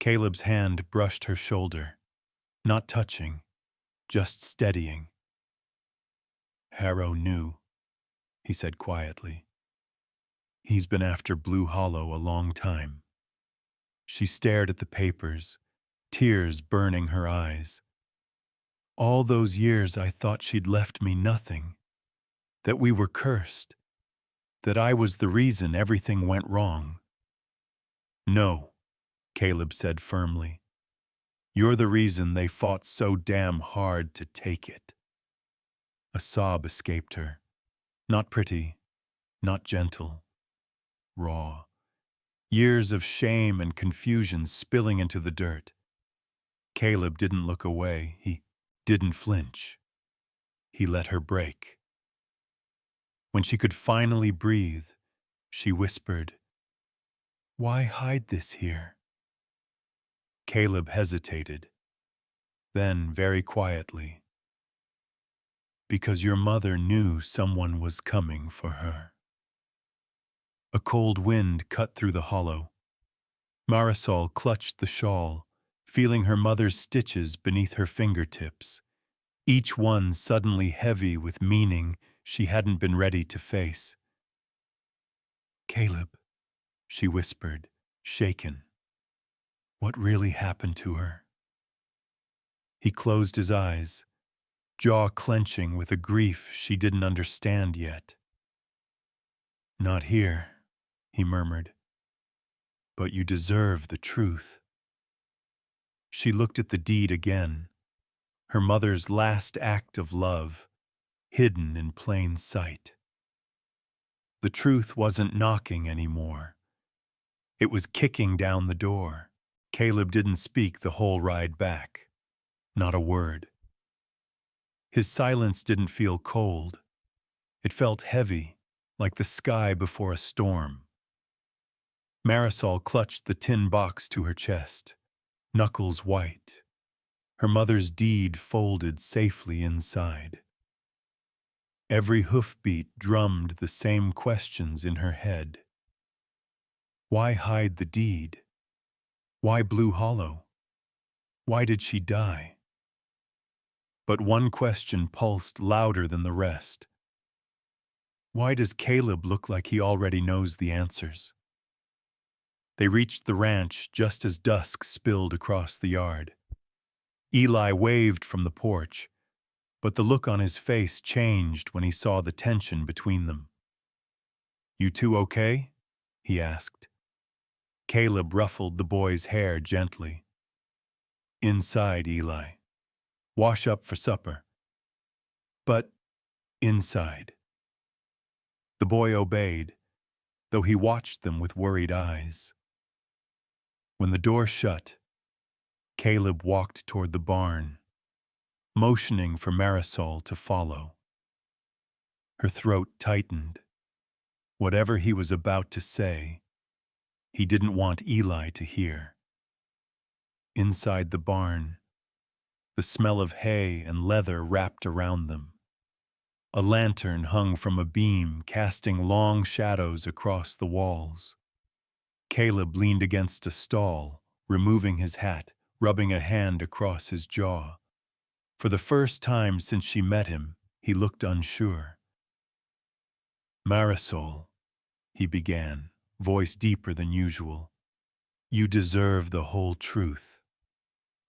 Caleb's hand brushed her shoulder, not touching, just steadying. "Harrow knew," he said quietly. "He's been after Blue Hollow a long time." She stared at the papers, tears burning her eyes. "All those years I thought she'd left me nothing, that we were cursed, that I was the reason everything went wrong." "No," Caleb said firmly. "You're the reason they fought so damn hard to take it." A sob escaped her. Not pretty, not gentle, raw. Years of shame and confusion spilling into the dirt. Caleb didn't look away. He didn't flinch. He let her break. When she could finally breathe, she whispered, "Why hide this here?" Caleb hesitated. Then, very quietly, "Because your mother knew someone was coming for her." A cold wind cut through the hollow. Marisol clutched the shawl, feeling her mother's stitches beneath her fingertips, each one suddenly heavy with meaning she hadn't been ready to face. "Caleb," she whispered, shaken. "What really happened to her?" He closed his eyes, jaw clenching with a grief she didn't understand yet. "Not here," he murmured. "But you deserve the truth." She looked at the deed again, her mother's last act of love, hidden in plain sight. The truth wasn't knocking anymore. It was kicking down the door. Caleb didn't speak the whole ride back. Not a word. His silence didn't feel cold. It felt heavy, like the sky before a storm. Marisol clutched the tin box to her chest, knuckles white. Her mother's deed folded safely inside. Every hoofbeat drummed the same questions in her head. Why hide the deed? Why Blue Hollow? Why did she die? But one question pulsed louder than the rest. Why does Caleb look like he already knows the answers? They reached the ranch just as dusk spilled across the yard. Eli waved from the porch, but the look on his face changed when he saw the tension between them. "You two okay?" he asked. Caleb ruffled the boy's hair gently. "Inside, Eli. Wash up for supper." "But inside." The boy obeyed, though he watched them with worried eyes. When the door shut, Caleb walked toward the barn, motioning for Marisol to follow. Her throat tightened. Whatever he was about to say, he didn't want Eli to hear. Inside the barn, the smell of hay and leather wrapped around them. A lantern hung from a beam, casting long shadows across the walls. Caleb leaned against a stall, removing his hat, rubbing a hand across his jaw. For the first time since she met him, he looked unsure. "Marisol," he began, voice deeper than usual, "you deserve the whole truth,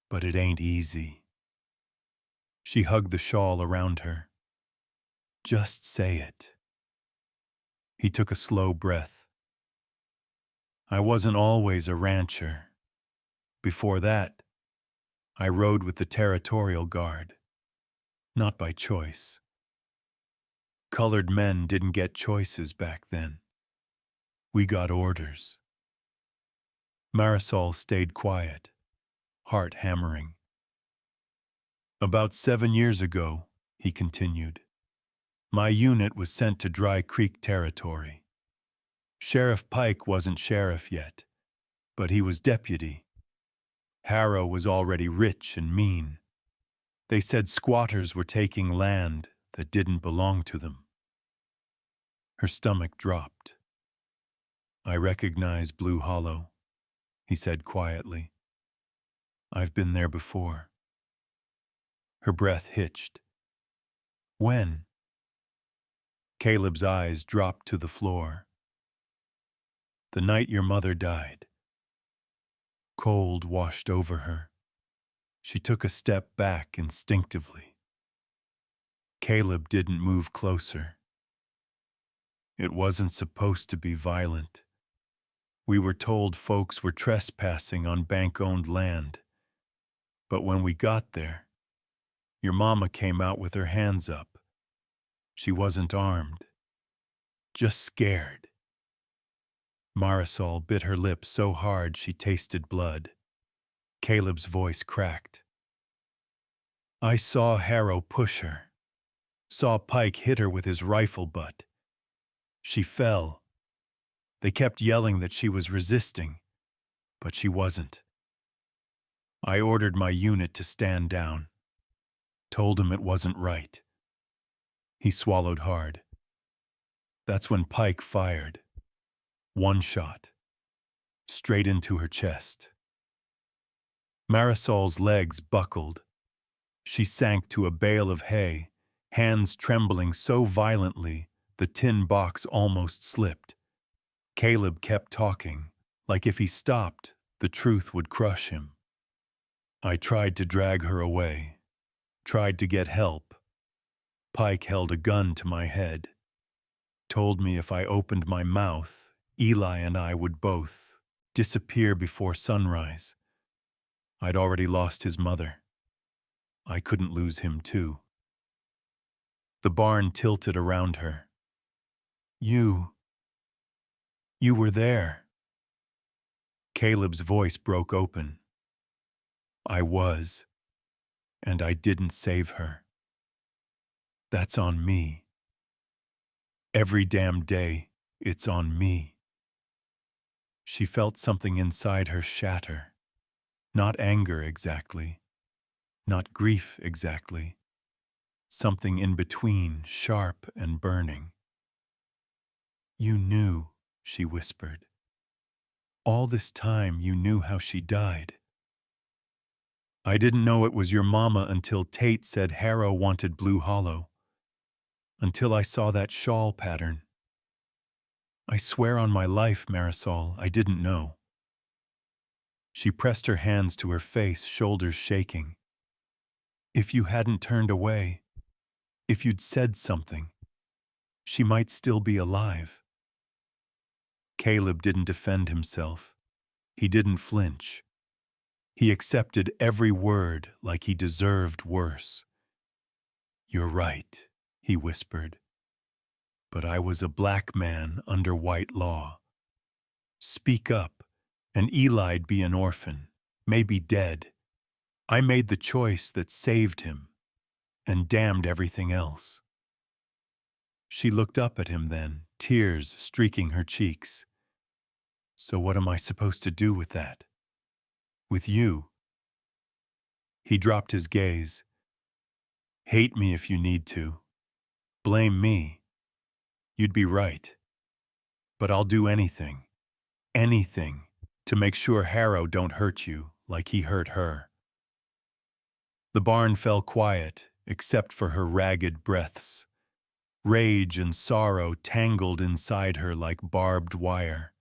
but it ain't easy." She hugged the shawl around her. "Just say it." He took a slow breath. "I wasn't always a rancher. Before that, I rode with the Territorial Guard. Not by choice. Colored men didn't get choices back then. We got orders." Marisol stayed quiet, heart hammering. "About 7 years ago," he continued, "my unit was sent to Dry Creek Territory. Sheriff Pike wasn't sheriff yet, but he was deputy. Harrow was already rich and mean. They said squatters were taking land that didn't belong to them." Her stomach dropped. "I recognize Blue Hollow," he said quietly. "I've been there before." Her breath hitched. "When?" Caleb's eyes dropped to the floor. "The night your mother died." Cold washed over her. She took a step back instinctively. Caleb didn't move closer. "It wasn't supposed to be violent. We were told folks were trespassing on bank-owned land. But when we got there, your mama came out with her hands up. She wasn't armed. Just scared." Marisol bit her lip so hard she tasted blood. Caleb's voice cracked. "I saw Harrow push her. Saw Pike hit her with his rifle butt. She fell. They kept yelling that she was resisting, but she wasn't. I ordered my unit to stand down. Told him it wasn't right." He swallowed hard. "That's when Pike fired. One shot. Straight into her chest." Marisol's legs buckled. She sank to a bale of hay, hands trembling so violently the tin box almost slipped. Caleb kept talking, like if he stopped, the truth would crush him. "I tried to drag her away. Tried to get help. Pike held a gun to my head. Told me if I opened my mouth, Eli and I would both disappear before sunrise. I'd already lost his mother. I couldn't lose him too." The barn tilted around her. You were there." Caleb's voice broke open. "I was, and I didn't save her. That's on me. Every damn day, it's on me." She felt something inside her shatter. Not anger exactly. Not grief exactly. Something in between, sharp and burning. "You knew," she whispered. "All this time you knew how she died." "I didn't know it was your mama until Tate said Harrow wanted Blue Hollow. Until I saw that shawl pattern. I swear on my life, Marisol, I didn't know." She pressed her hands to her face, shoulders shaking. "If you hadn't turned away, if you'd said something, she might still be alive." Caleb didn't defend himself. He didn't flinch. He accepted every word like he deserved worse. "You're right," he whispered. "But I was a black man under white law. Speak up, and Eli'd be an orphan, maybe dead. I made the choice that saved him, and damned everything else." She looked up at him then, tears streaking her cheeks. "So what am I supposed to do with that? With you?" He dropped his gaze. "Hate me if you need to. Blame me. You'd be right. But I'll do anything. Anything to make sure Harrow don't hurt you like he hurt her. The barn fell quiet, except for her ragged breaths. Rage and sorrow tangled inside her like barbed wire.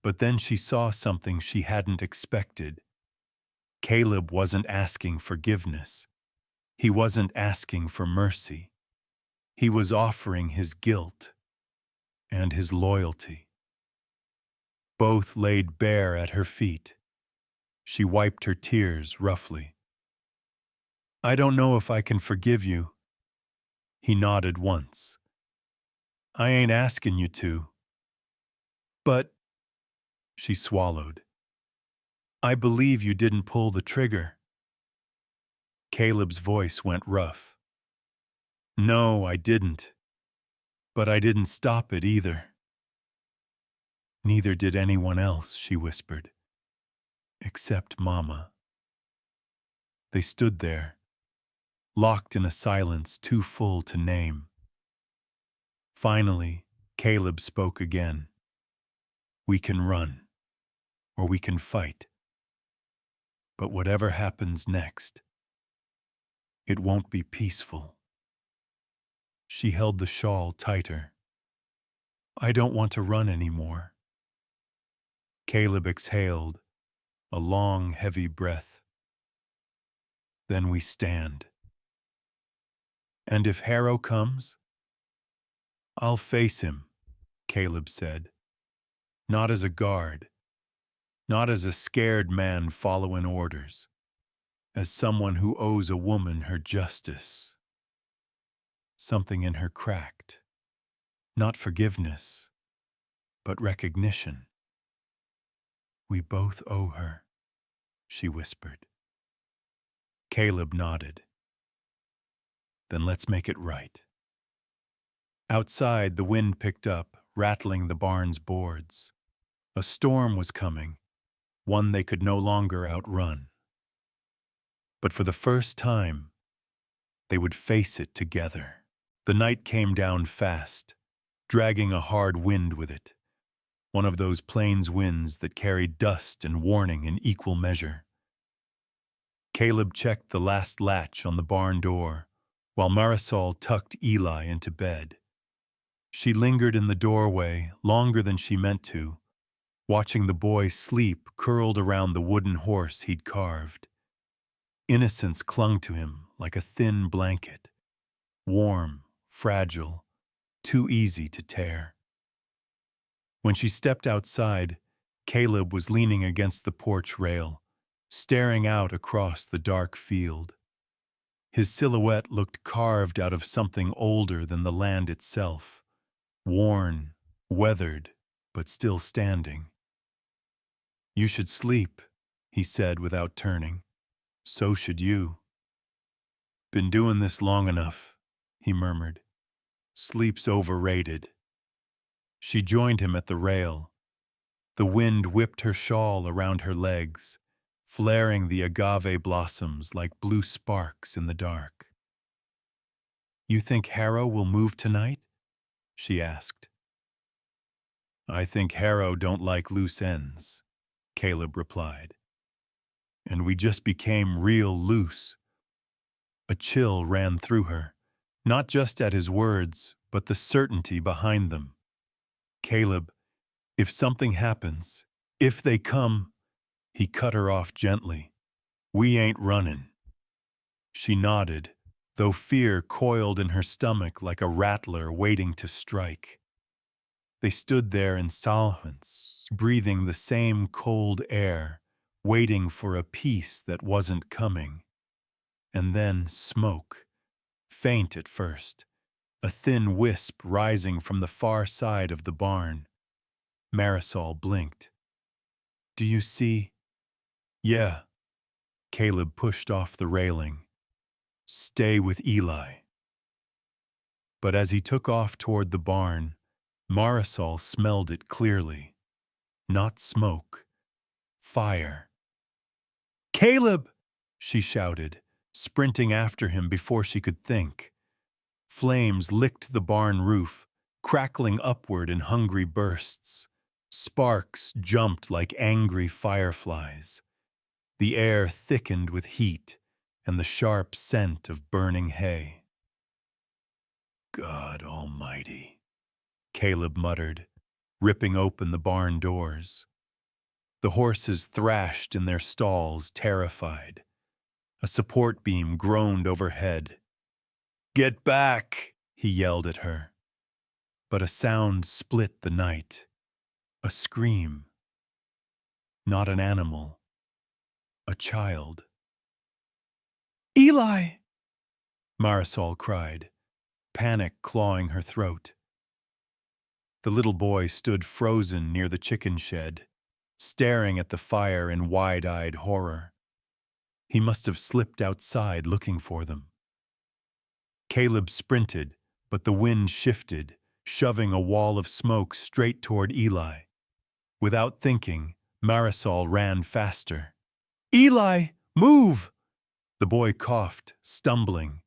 But then she saw something she hadn't expected. Caleb wasn't asking forgiveness. He wasn't asking for mercy. He was offering his guilt and his loyalty. Both laid bare at her feet. She wiped her tears roughly. "I don't know if I can forgive you." He nodded once. "I ain't asking you to." "But," she swallowed, "I believe you didn't pull the trigger." Caleb's voice went rough. "No, I didn't. But I didn't stop it either." "Neither did anyone else," she whispered. "Except Mama." They stood there, locked in a silence too full to name. Finally, Caleb spoke again. "We can run, or we can fight. But whatever happens next, it won't be peaceful." She held the shawl tighter. "I don't want to run anymore." Caleb exhaled, a long, heavy breath. "Then we stand. And if Harrow comes?" "I'll face him," Caleb said. "Not as a guard. Not as a scared man following orders. As someone who owes a woman her justice." Something in her cracked. Not forgiveness, but recognition. "We both owe her," she whispered. Caleb nodded. "Then let's make it right." Outside, the wind picked up, rattling the barn's boards. A storm was coming, one they could no longer outrun. But for the first time, they would face it together. The night came down fast, dragging a hard wind with it, one of those plains winds that carry dust and warning in equal measure. Caleb checked the last latch on the barn door, while Marisol tucked Eli into bed. She lingered in the doorway longer than she meant to, watching the boy sleep curled around the wooden horse he'd carved. Innocence clung to him like a thin blanket, warm, fragile, too easy to tear. When she stepped outside, Caleb was leaning against the porch rail, staring out across the dark field. His silhouette looked carved out of something older than the land itself, worn, weathered, but still standing. "You should sleep," he said without turning. "So should you." "Been doing this long enough," he murmured. "Sleep's overrated." She joined him at the rail. The wind whipped her shawl around her legs, flaring the agave blossoms like blue sparks in the dark. "You think Harrow will move tonight?" she asked. "I think Harrow don't like loose ends," Caleb replied. "And we just became real loose." A chill ran through her, not just at his words, but the certainty behind them. "Caleb, if something happens, if they come—" He cut her off gently. "We ain't running." She nodded, though fear coiled in her stomach like a rattler waiting to strike. They stood there in silence, breathing the same cold air, waiting for a peace that wasn't coming. And then smoke, faint at first, a thin wisp rising from the far side of the barn. Marisol blinked. "Do you see?" "Yeah." Caleb pushed off the railing. "Stay with Eli." But as he took off toward the barn, Marisol smelled it clearly. Not smoke. Fire. "Caleb!" she shouted, sprinting after him before she could think. Flames licked the barn roof, crackling upward in hungry bursts. Sparks jumped like angry fireflies. The air thickened with heat and the sharp scent of burning hay. God Almighty, Caleb muttered, ripping open the barn doors. The horses thrashed in their stalls, terrified. A support beam groaned overhead. "Get back!" he yelled at her. But a sound split the night. A scream. Not an animal. A child. "Eli!" Marisol cried, panic clawing her throat. The little boy stood frozen near the chicken shed, staring at the fire in wide-eyed horror. He must have slipped outside looking for them. Caleb sprinted, but the wind shifted, shoving a wall of smoke straight toward Eli. Without thinking, Marisol ran faster. "Eli, move!" The boy coughed, stumbling.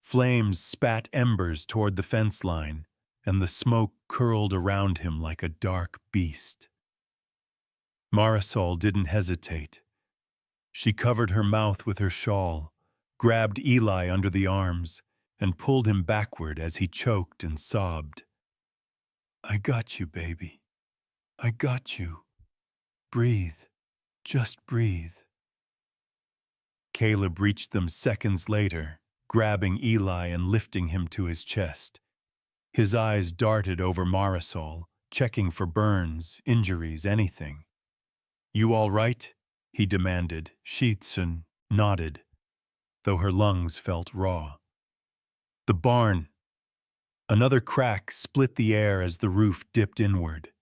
Flames spat embers toward the fence line, and the smoke curled around him like a dark beast. Marisol didn't hesitate. She covered her mouth with her shawl, grabbed Eli under the arms, and pulled him backward as he choked and sobbed. "I got you, baby. I got you. Breathe. Just breathe." Caleb reached them seconds later, grabbing Eli and lifting him to his chest. His eyes darted over Marisol, checking for burns, injuries, anything. "You all right?" he demanded. Sheetson nodded, though her lungs felt raw. "The barn." Another crack split the air as the roof dipped inward.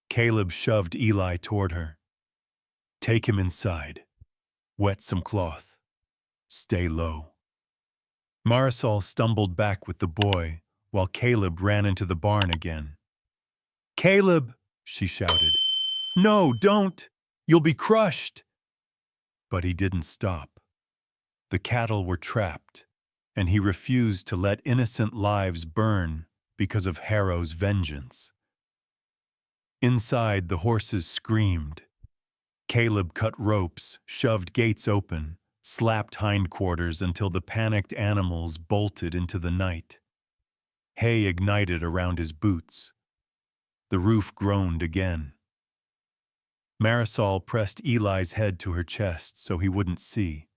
Caleb shoved Eli toward her. "Take him inside. Wet some cloth. Stay low." Marisol stumbled back with the boy, while Caleb ran into the barn again. "Caleb!" she shouted. "No, don't! You'll be crushed!" But he didn't stop. The cattle were trapped, and he refused to let innocent lives burn because of Harrow's vengeance. Inside, the horses screamed. Caleb cut ropes, shoved gates open, slapped hindquarters until the panicked animals bolted into the night. Hay ignited around his boots. The roof groaned again. Marisol pressed Eli's head to her chest so he wouldn't see.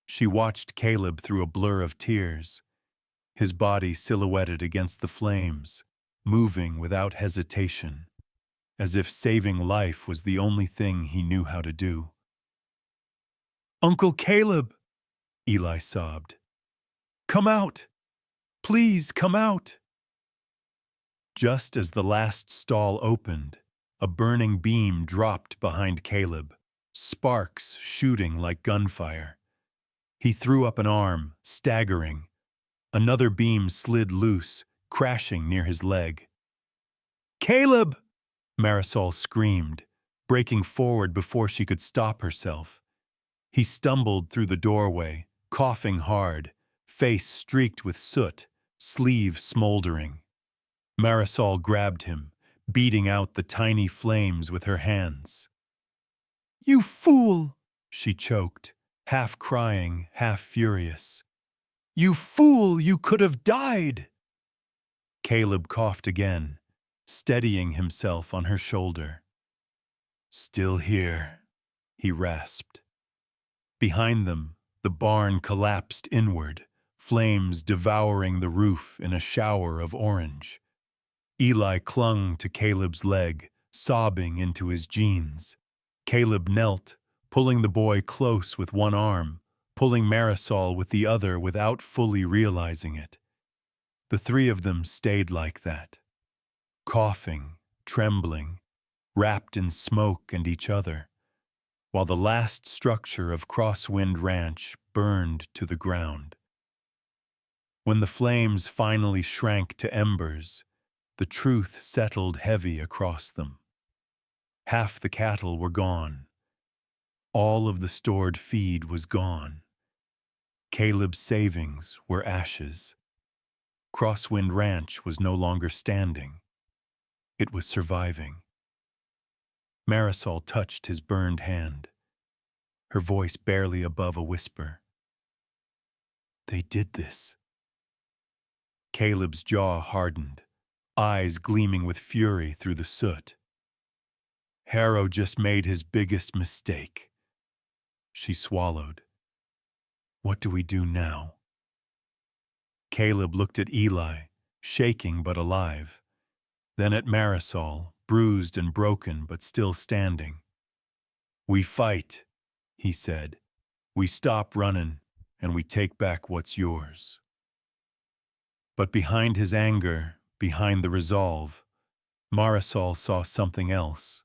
She watched Caleb through a blur of tears, his body silhouetted against the flames, moving without hesitation, as if saving life was the only thing he knew how to do. "Uncle Caleb!" Eli sobbed. "Come out! Please come out!" Just as the last stall opened, a burning beam dropped behind Caleb, sparks shooting like gunfire. He threw up an arm, staggering. Another beam slid loose, crashing near his leg. "Caleb!" Marisol screamed, breaking forward before she could stop herself. He stumbled through the doorway, coughing hard, face streaked with soot, sleeve smoldering. Marisol grabbed him, beating out the tiny flames with her hands. "You fool!" she choked, half crying, half furious. "You fool! You could have died!" Caleb coughed again, steadying himself on her shoulder. "Still here," he rasped. Behind them, the barn collapsed inward, flames devouring the roof in a shower of orange. Eli clung to Caleb's leg, sobbing into his jeans. Caleb knelt, pulling the boy close with one arm, pulling Marisol with the other without fully realizing it. The three of them stayed like that, coughing, trembling, wrapped in smoke and each other, while the last structure of Crosswind Ranch burned to the ground. When the flames finally shrank to embers, the truth settled heavy across them. Half the cattle were gone. All of the stored feed was gone. Caleb's savings were ashes. Crosswind Ranch was no longer standing. It was surviving. Marisol touched his burned hand, her voice barely above a whisper. They did this. Caleb's jaw hardened, eyes gleaming with fury through the soot. Harrow just made his biggest mistake. She swallowed. What do we do now? Caleb looked at Eli, shaking but alive, then at Marisol, bruised and broken but still standing. We fight, he said. We stop running, and we take back what's yours. But behind his anger, behind the resolve, Marisol saw something else.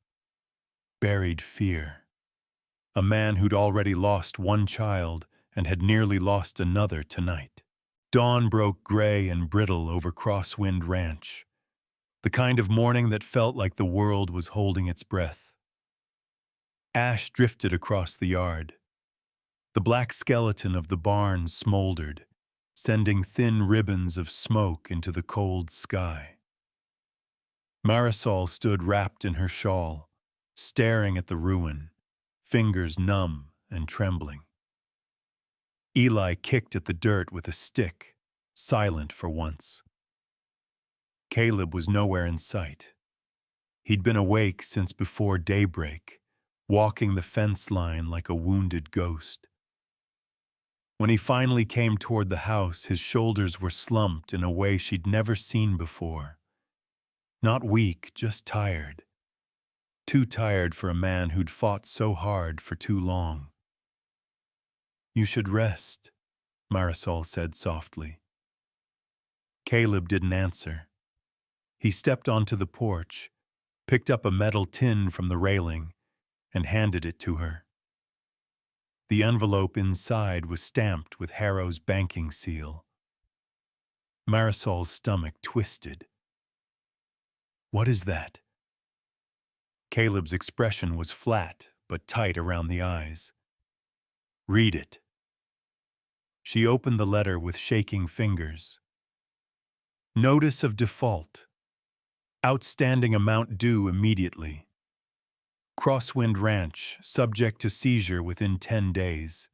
Buried fear. A man who'd already lost one child and had nearly lost another tonight. Dawn broke gray and brittle over Crosswind Ranch, the kind of morning that felt like the world was holding its breath. Ash drifted across the yard. The black skeleton of the barn smoldered, sending thin ribbons of smoke into the cold sky. Marisol stood wrapped in her shawl, staring at the ruin, fingers numb and trembling. Eli kicked at the dirt with a stick, silent for once. Caleb was nowhere in sight. He'd been awake since before daybreak, walking the fence line like a wounded ghost. When he finally came toward the house, his shoulders were slumped in a way she'd never seen before. Not weak, just tired. Too tired for a man who'd fought so hard for too long. You should rest, Marisol said softly. Caleb didn't answer. He stepped onto the porch, picked up a metal tin from the railing, and handed it to her. The envelope inside was stamped with Harrow's banking seal. Marisol's stomach twisted. What is that? Caleb's expression was flat but tight around the eyes. Read it. She opened the letter with shaking fingers. Notice of default. Outstanding amount due immediately. Crosswind Ranch, subject to seizure within 10 days.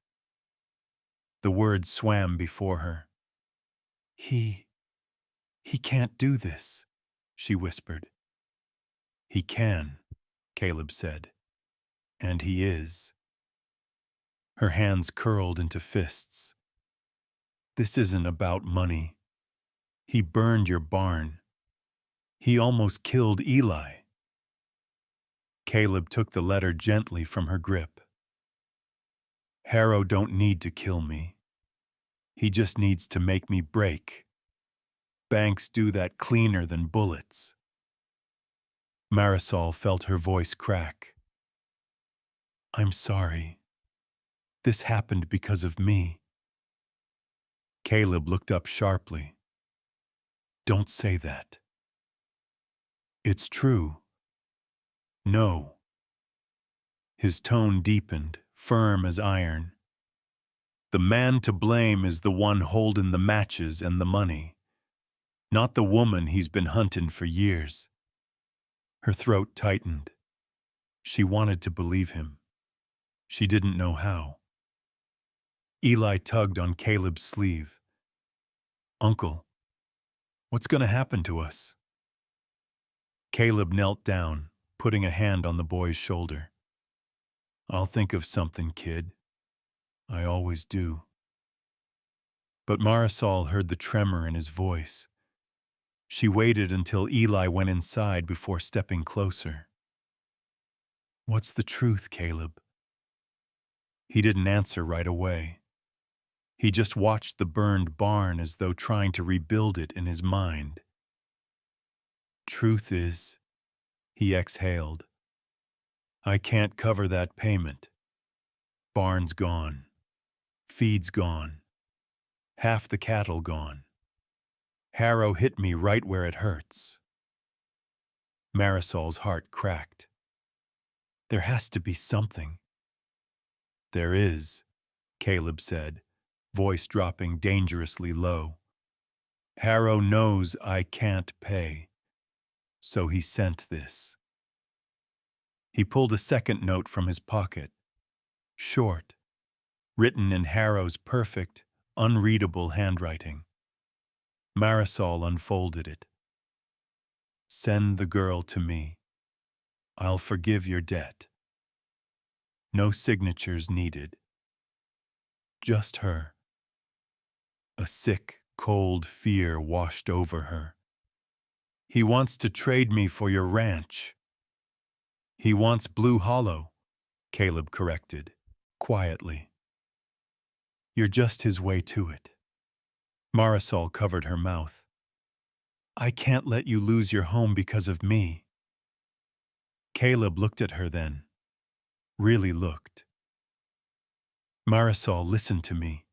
The words swam before her. He can't do this, she whispered. He can, Caleb said. And he is. Her hands curled into fists. This isn't about money. He burned your barn. He almost killed Eli. Caleb took the letter gently from her grip. Harrow don't need to kill me. He just needs to make me break. Banks do that cleaner than bullets. Marisol felt her voice crack. I'm sorry. This happened because of me. Caleb looked up sharply. Don't say that. It's true. No. His tone deepened, firm as iron. The man to blame is the one holding the matches and the money, not the woman he's been hunting for years. Her throat tightened. She wanted to believe him. She didn't know how. Eli tugged on Caleb's sleeve. Uncle, what's going to happen to us? Caleb knelt down, putting a hand on the boy's shoulder. I'll think of something, kid. I always do. But Marisol heard the tremor in his voice. She waited until Eli went inside before stepping closer. What's the truth, Caleb? He didn't answer right away. He just watched the burned barn as though trying to rebuild it in his mind. Truth is, he exhaled, I can't cover that payment. Barn's gone. Feed's gone. Half the cattle gone. Harrow hit me right where it hurts. Marisol's heart cracked. There has to be something. There is, Caleb said, voice dropping dangerously low. Harrow knows I can't pay, so he sent this. He pulled a second note from his pocket. Short, written in Harrow's perfect, unreadable handwriting. Marisol unfolded it. Send the girl to me. I'll forgive your debt. No signatures needed. Just her. A sick, cold fear washed over her. He wants to trade me for your ranch. He wants Blue Hollow, Caleb corrected, quietly. You're just his way to it. Marisol covered her mouth. I can't let you lose your home because of me. Caleb looked at her then. Really looked. Marisol, listen to me.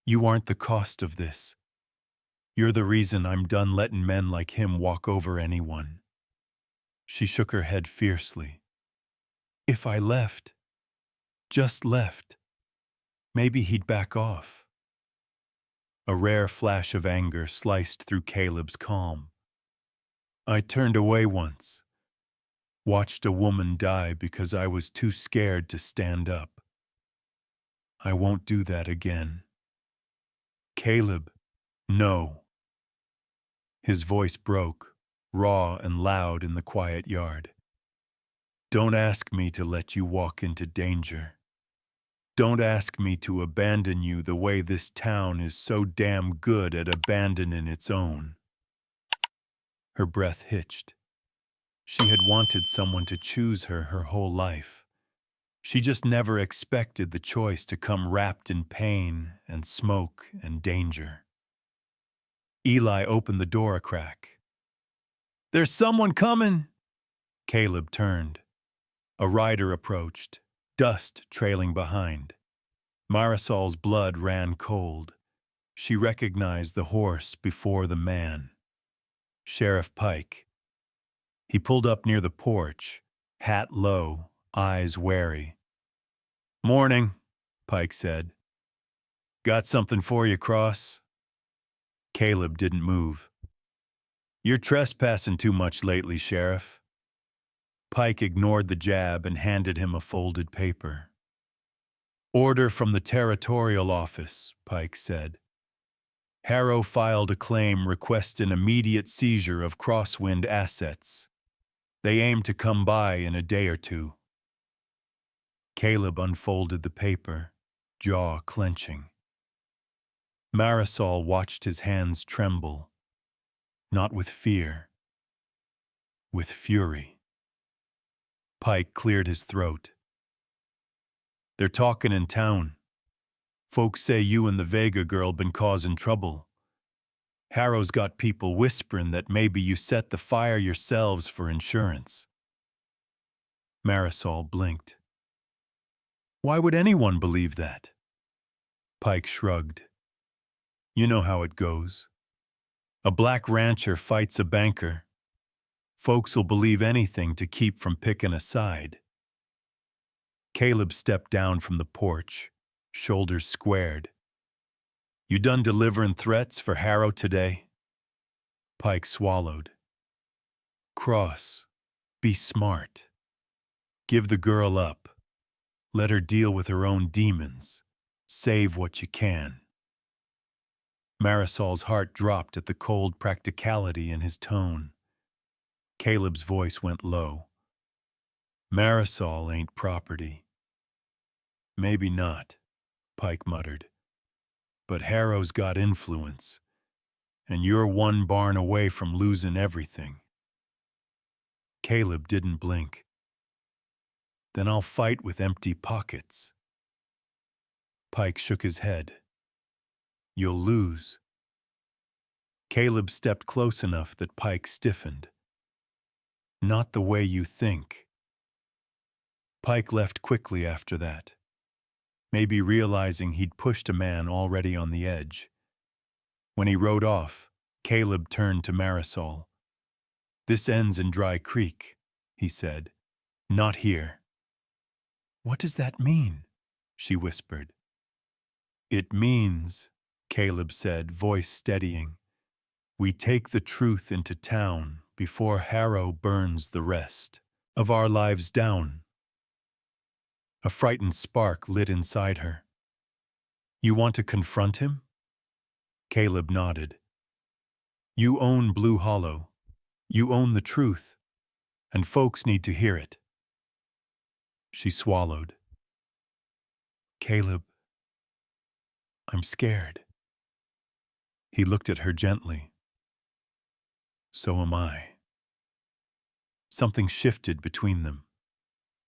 You aren't the cost of this. You're the reason I'm done letting men like him walk over anyone. She shook her head fiercely. If I left, just left, maybe he'd back off. A rare flash of anger sliced through Caleb's calm. I turned away once, watched a woman die because I was too scared to stand up. I won't do that again. Caleb, no. His voice broke, raw and loud in the quiet yard. Don't ask me to let you walk into danger. Don't ask me to abandon you the way this town is so damn good at abandoning its own. Her breath hitched. She had wanted someone to choose her whole life. She just never expected the choice to come wrapped in pain and smoke and danger. Eli opened the door a crack. There's someone coming! Caleb turned. A rider approached, dust trailing behind. Marisol's blood ran cold. She recognized the horse before the man. Sheriff Pike. He pulled up near the porch, hat low, eyes wary. Morning, Pike said. Got something for you, Cross? Caleb didn't move. You're trespassing too much lately, Sheriff. Pike ignored the jab and handed him a folded paper. Order from the territorial office, Pike said. Harrow filed a claim requesting immediate seizure of Crosswind assets. They aim to come by in a day or two. Caleb unfolded the paper, jaw clenching. Marisol watched his hands tremble, not with fear, with fury. Pike cleared his throat. They're talking in town. Folks say you and the Vega girl been causing trouble. Harrow's got people whispering that maybe you set the fire yourselves for insurance. Marisol blinked. Why would anyone believe that? Pike shrugged. You know how it goes. A black rancher fights a banker. Folks will believe anything to keep from picking a side. Caleb stepped down from the porch, shoulders squared. You done delivering threats for Harrow today? Pike swallowed. Cross, be smart. Give the girl up. Let her deal with her own demons. Save what you can. Marisol's heart dropped at the cold practicality in his tone. Caleb's voice went low. Marisol ain't property. Maybe not, Pike muttered. But Harrow's got influence, and you're one barn away from losing everything. Caleb didn't blink. Then I'll fight with empty pockets. Pike shook his head. You'll lose. Caleb stepped close enough that Pike stiffened. Not the way you think. Pike left quickly after that, maybe realizing he'd pushed a man already on the edge. When he rode off, Caleb turned to Marisol. This ends in Dry Creek, he said. Not here. What does that mean? She whispered. It means, Caleb said, voice steadying, we take the truth into town before Harrow burns the rest. of our lives down. A frightened spark lit inside her. You want to confront him? Caleb nodded. You own Blue Hollow. You own the truth, and folks need to hear it. She swallowed. Caleb, I'm scared. He looked at her gently. So am I. Something shifted between them.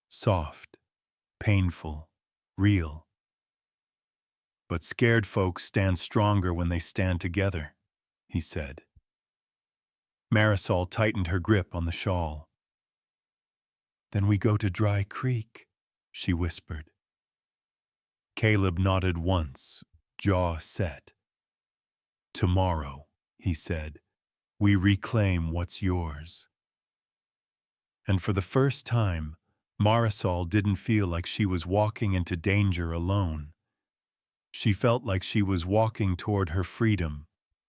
Soft, painful, real. But scared folks stand stronger when they stand together, he said. Marisol tightened her grip on the shawl. Then we go to Dry Creek, she whispered. Caleb nodded once, jaw set. Tomorrow, he said, we reclaim what's yours. And for the first time, Marisol didn't feel like she was walking into danger alone. She felt like she was walking toward her freedom,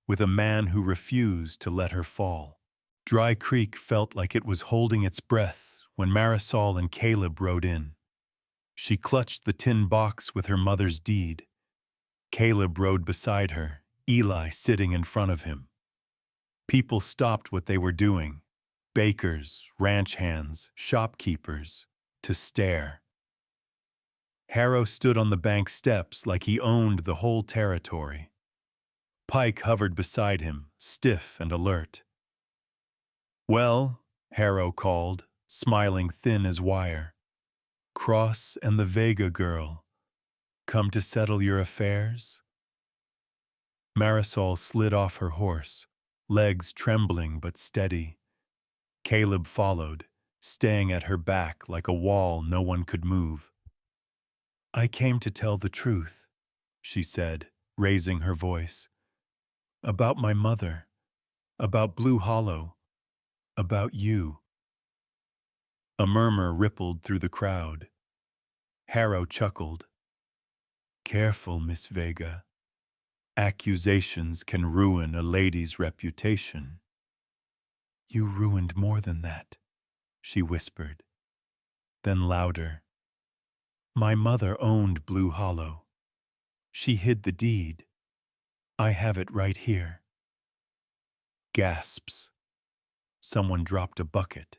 with a man who refused to let her fall. Dry Creek felt like it was holding its breath when Marisol and Caleb rode in. She clutched the tin box with her mother's deed. Caleb rode beside her, Eli sitting in front of him. People stopped what they were doing, bakers, ranch hands, shopkeepers, to stare. Harrow stood on the bank steps like he owned the whole territory. Pike hovered beside him, stiff and alert. Well, Harrow called, smiling thin as wire. Cross and the Vega girl, come to settle your affairs? Marisol slid off her horse, legs trembling but steady. Caleb followed, staying at her back like a wall no one could move. I came to tell the truth, she said, raising her voice. About my mother, about Blue Hollow, about you. A murmur rippled through the crowd. Harrow chuckled. Careful, Miss Vega. Accusations can ruin a lady's reputation. You ruined more than that, she whispered. Then louder. My mother owned Blue Hollow. She hid the deed. I have it right here. Gasps. Someone dropped a bucket.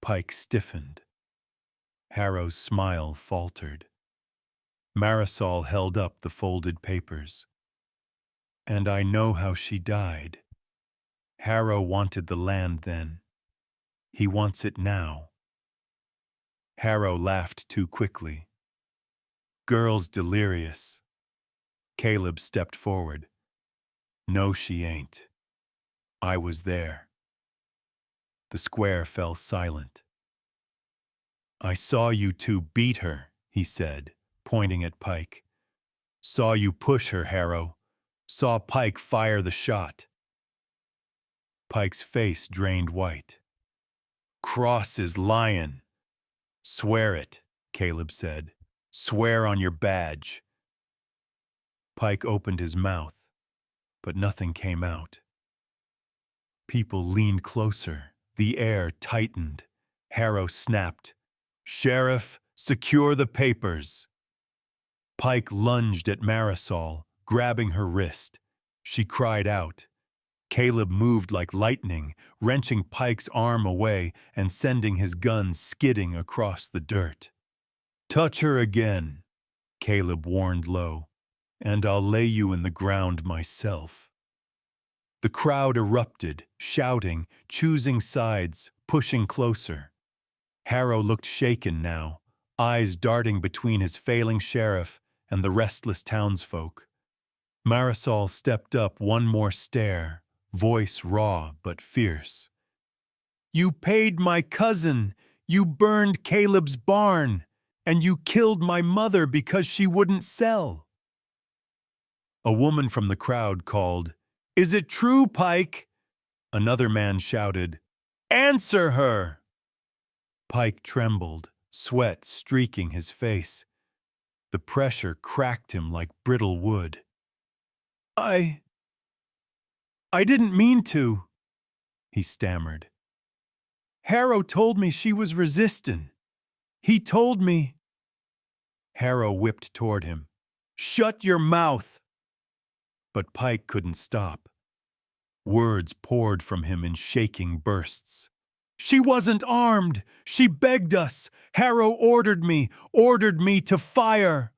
Pike stiffened. Harrow's smile faltered. Marisol held up the folded papers. And I know how she died. Harrow wanted the land then. He wants it now. Harrow laughed too quickly. Girl's delirious. Caleb stepped forward. No, she ain't. I was there. The square fell silent. I saw you two beat her, he said, pointing at Pike. Saw you push her, Harrow. Saw Pike fire the shot. Pike's face drained white. Cross is lying. Swear it, Caleb said. Swear on your badge. Pike opened his mouth, but nothing came out. People leaned closer. The air tightened. Harrow snapped. Sheriff, secure the papers. Pike lunged at Marisol, grabbing her wrist. She cried out. Caleb moved like lightning, wrenching Pike's arm away and sending his gun skidding across the dirt. Touch her again, Caleb warned low, and I'll lay you in the ground myself. The crowd erupted, shouting, choosing sides, pushing closer. Harrow looked shaken now, eyes darting between his failing sheriff and the restless townsfolk. Marisol stepped up one more stare, voice raw but fierce. You paid my cousin, you burned Caleb's barn, and you killed my mother because she wouldn't sell. A woman from the crowd called, Is it true, Pike? Another man shouted, Answer her! Pike trembled, sweat streaking his face. The pressure cracked him like brittle wood. I didn't mean to, he stammered. Harrow told me she was resisting. He told me. Harrow whipped toward him. Shut your mouth! But Pike couldn't stop. Words poured from him in shaking bursts. She wasn't armed! She begged us! Harrow ordered me to fire!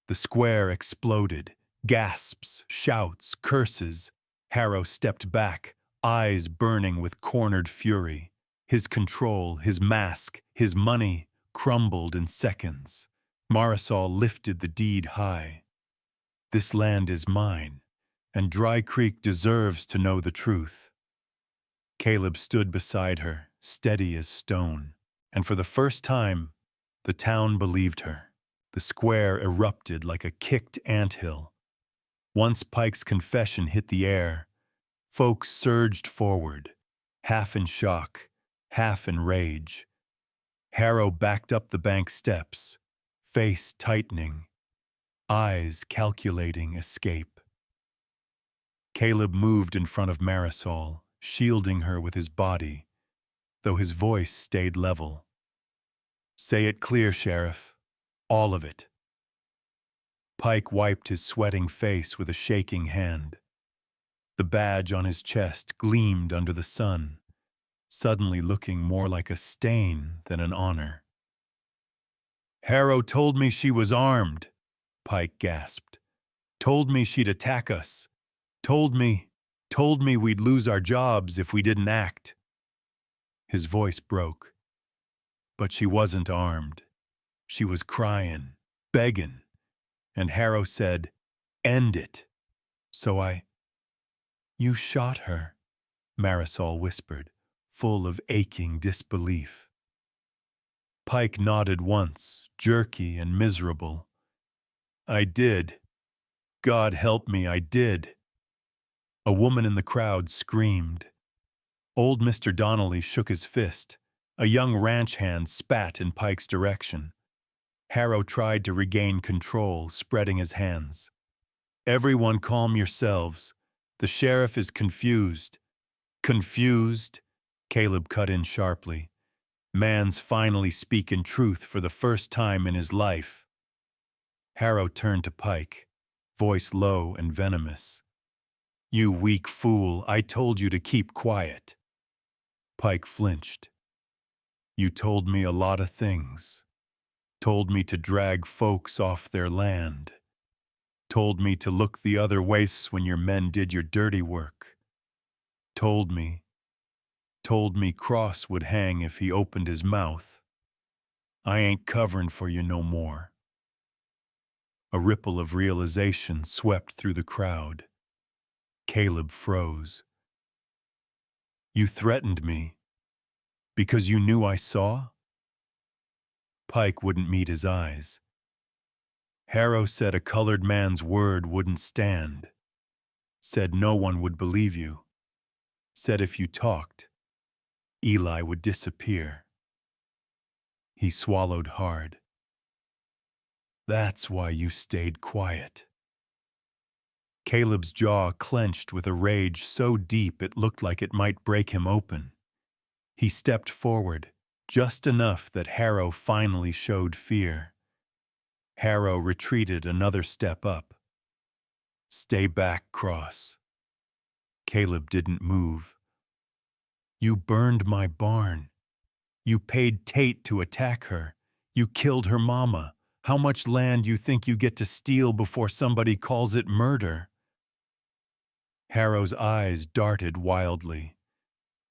The square exploded. Gasps, shouts, curses. Harrow stepped back, eyes burning with cornered fury. His control, his mask, his money crumbled in seconds. Marisol lifted the deed high. This land is mine, and Dry Creek deserves to know the truth. Caleb stood beside her, steady as stone, and for the first time, the town believed her. The square erupted like a kicked anthill. Once Pike's confession hit the air, folks surged forward, half in shock, half in rage. Harrow backed up the bank steps, face tightening, eyes calculating escape. Caleb moved in front of Marisol, shielding her with his body, though his voice stayed level. Say it clear, Sheriff. All of it. Pike wiped his sweating face with a shaking hand. The badge on his chest gleamed under the sun, suddenly looking more like a stain than an honor. Harrow told me she was armed, Pike gasped. Told me she'd attack us. Told me we'd lose our jobs if we didn't act. His voice broke. But she wasn't armed. She was crying, begging, and Harrow said, "End it." So You shot her, Marisol whispered, full of aching disbelief. Pike nodded once, jerky and miserable. I did. God help me, I did. A woman in the crowd screamed. Old Mr. Donnelly shook his fist. A young ranch hand spat in Pike's direction. Harrow tried to regain control, spreading his hands. Everyone calm yourselves. The sheriff is confused. Confused? Caleb cut in sharply. Man's finally speaking truth for the first time in his life. Harrow turned to Pike, voice low and venomous. You weak fool, I told you to keep quiet. Pike flinched. You told me a lot of things. Told me to drag folks off their land. Told me to look the other ways when your men did your dirty work. Told me Cross would hang if he opened his mouth. I ain't covering for you no more. A ripple of realization swept through the crowd. Caleb froze. You threatened me because you knew I saw? Pike wouldn't meet his eyes. Harrow said a colored man's word wouldn't stand. Said no one would believe you. Said if you talked, Eli would disappear. He swallowed hard. That's why you stayed quiet. Caleb's jaw clenched with a rage so deep it looked like it might break him open. He stepped forward, just enough that Harrow finally showed fear. Harrow retreated another step up. Stay back, Cross. Caleb didn't move. You burned my barn. You paid Tate to attack her. You killed her mama. How much land you think you get to steal before somebody calls it murder? Harrow's eyes darted wildly.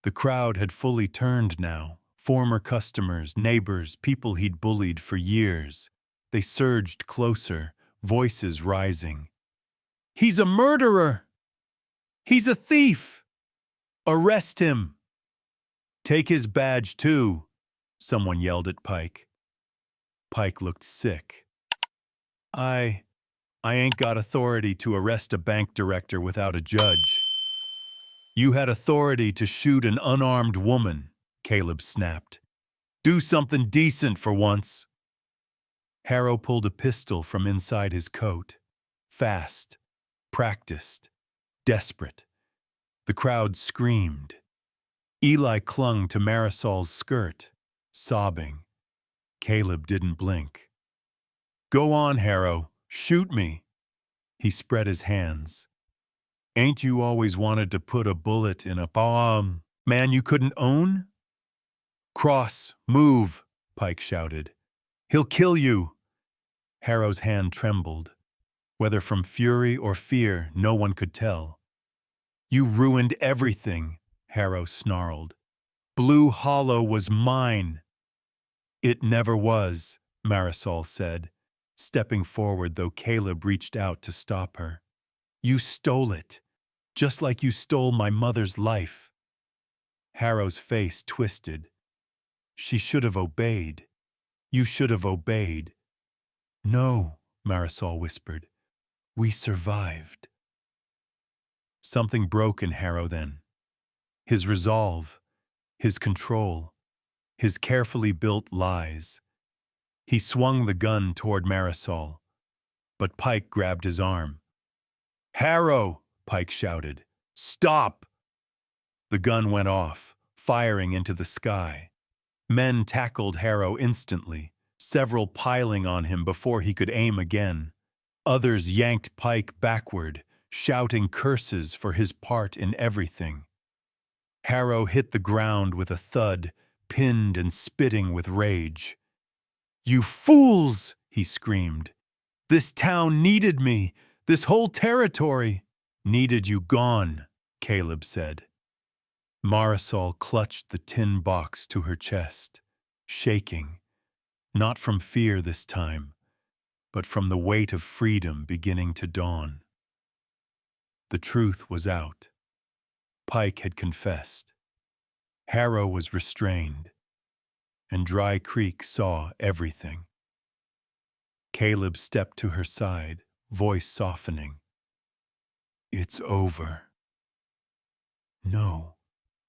The crowd had fully turned now. Former customers, neighbors, people he'd bullied for years. They surged closer, voices rising. He's a murderer! He's a thief! Arrest him! Take his badge too, someone yelled at Pike. Pike looked sick. I ain't got authority to arrest a bank director without a judge. You had authority to shoot an unarmed woman, Caleb snapped. Do something decent for once. Harrow pulled a pistol from inside his coat. Fast, practiced, desperate. The crowd screamed. Eli clung to Marisol's skirt, sobbing. Caleb didn't blink. "Go on, Harrow. Shoot me." He spread his hands. "Ain't you always wanted to put a bullet in a man you couldn't own?" "Cross, move," Pike shouted. "He'll kill you." Harrow's hand trembled. Whether from fury or fear, no one could tell. "You ruined everything," Harrow snarled. "Blue Hollow was mine." "It never was," Marisol said, stepping forward though Caleb reached out to stop her. "You stole it, just like you stole my mother's life." Harrow's face twisted. "She should have obeyed. You should have obeyed." "No," Marisol whispered. "We survived." Something broke in Harrow then. His resolve, his control, his carefully built lies. He swung the gun toward Marisol, but Pike grabbed his arm. "Harrow!" Pike shouted. "Stop!" The gun went off, firing into the sky. Men tackled Harrow instantly, several piling on him before he could aim again. Others yanked Pike backward, shouting curses for his part in everything. Harrow hit the ground with a thud, pinned and spitting with rage. "You fools!" he screamed. "This town needed me. This whole territory." "Needed you gone," Caleb said. Marisol clutched the tin box to her chest, shaking, not from fear this time, but from the weight of freedom beginning to dawn. The truth was out. Pike had confessed. Harrow was restrained, and Dry Creek saw everything. Caleb stepped to her side, voice softening. "It's over." "No,"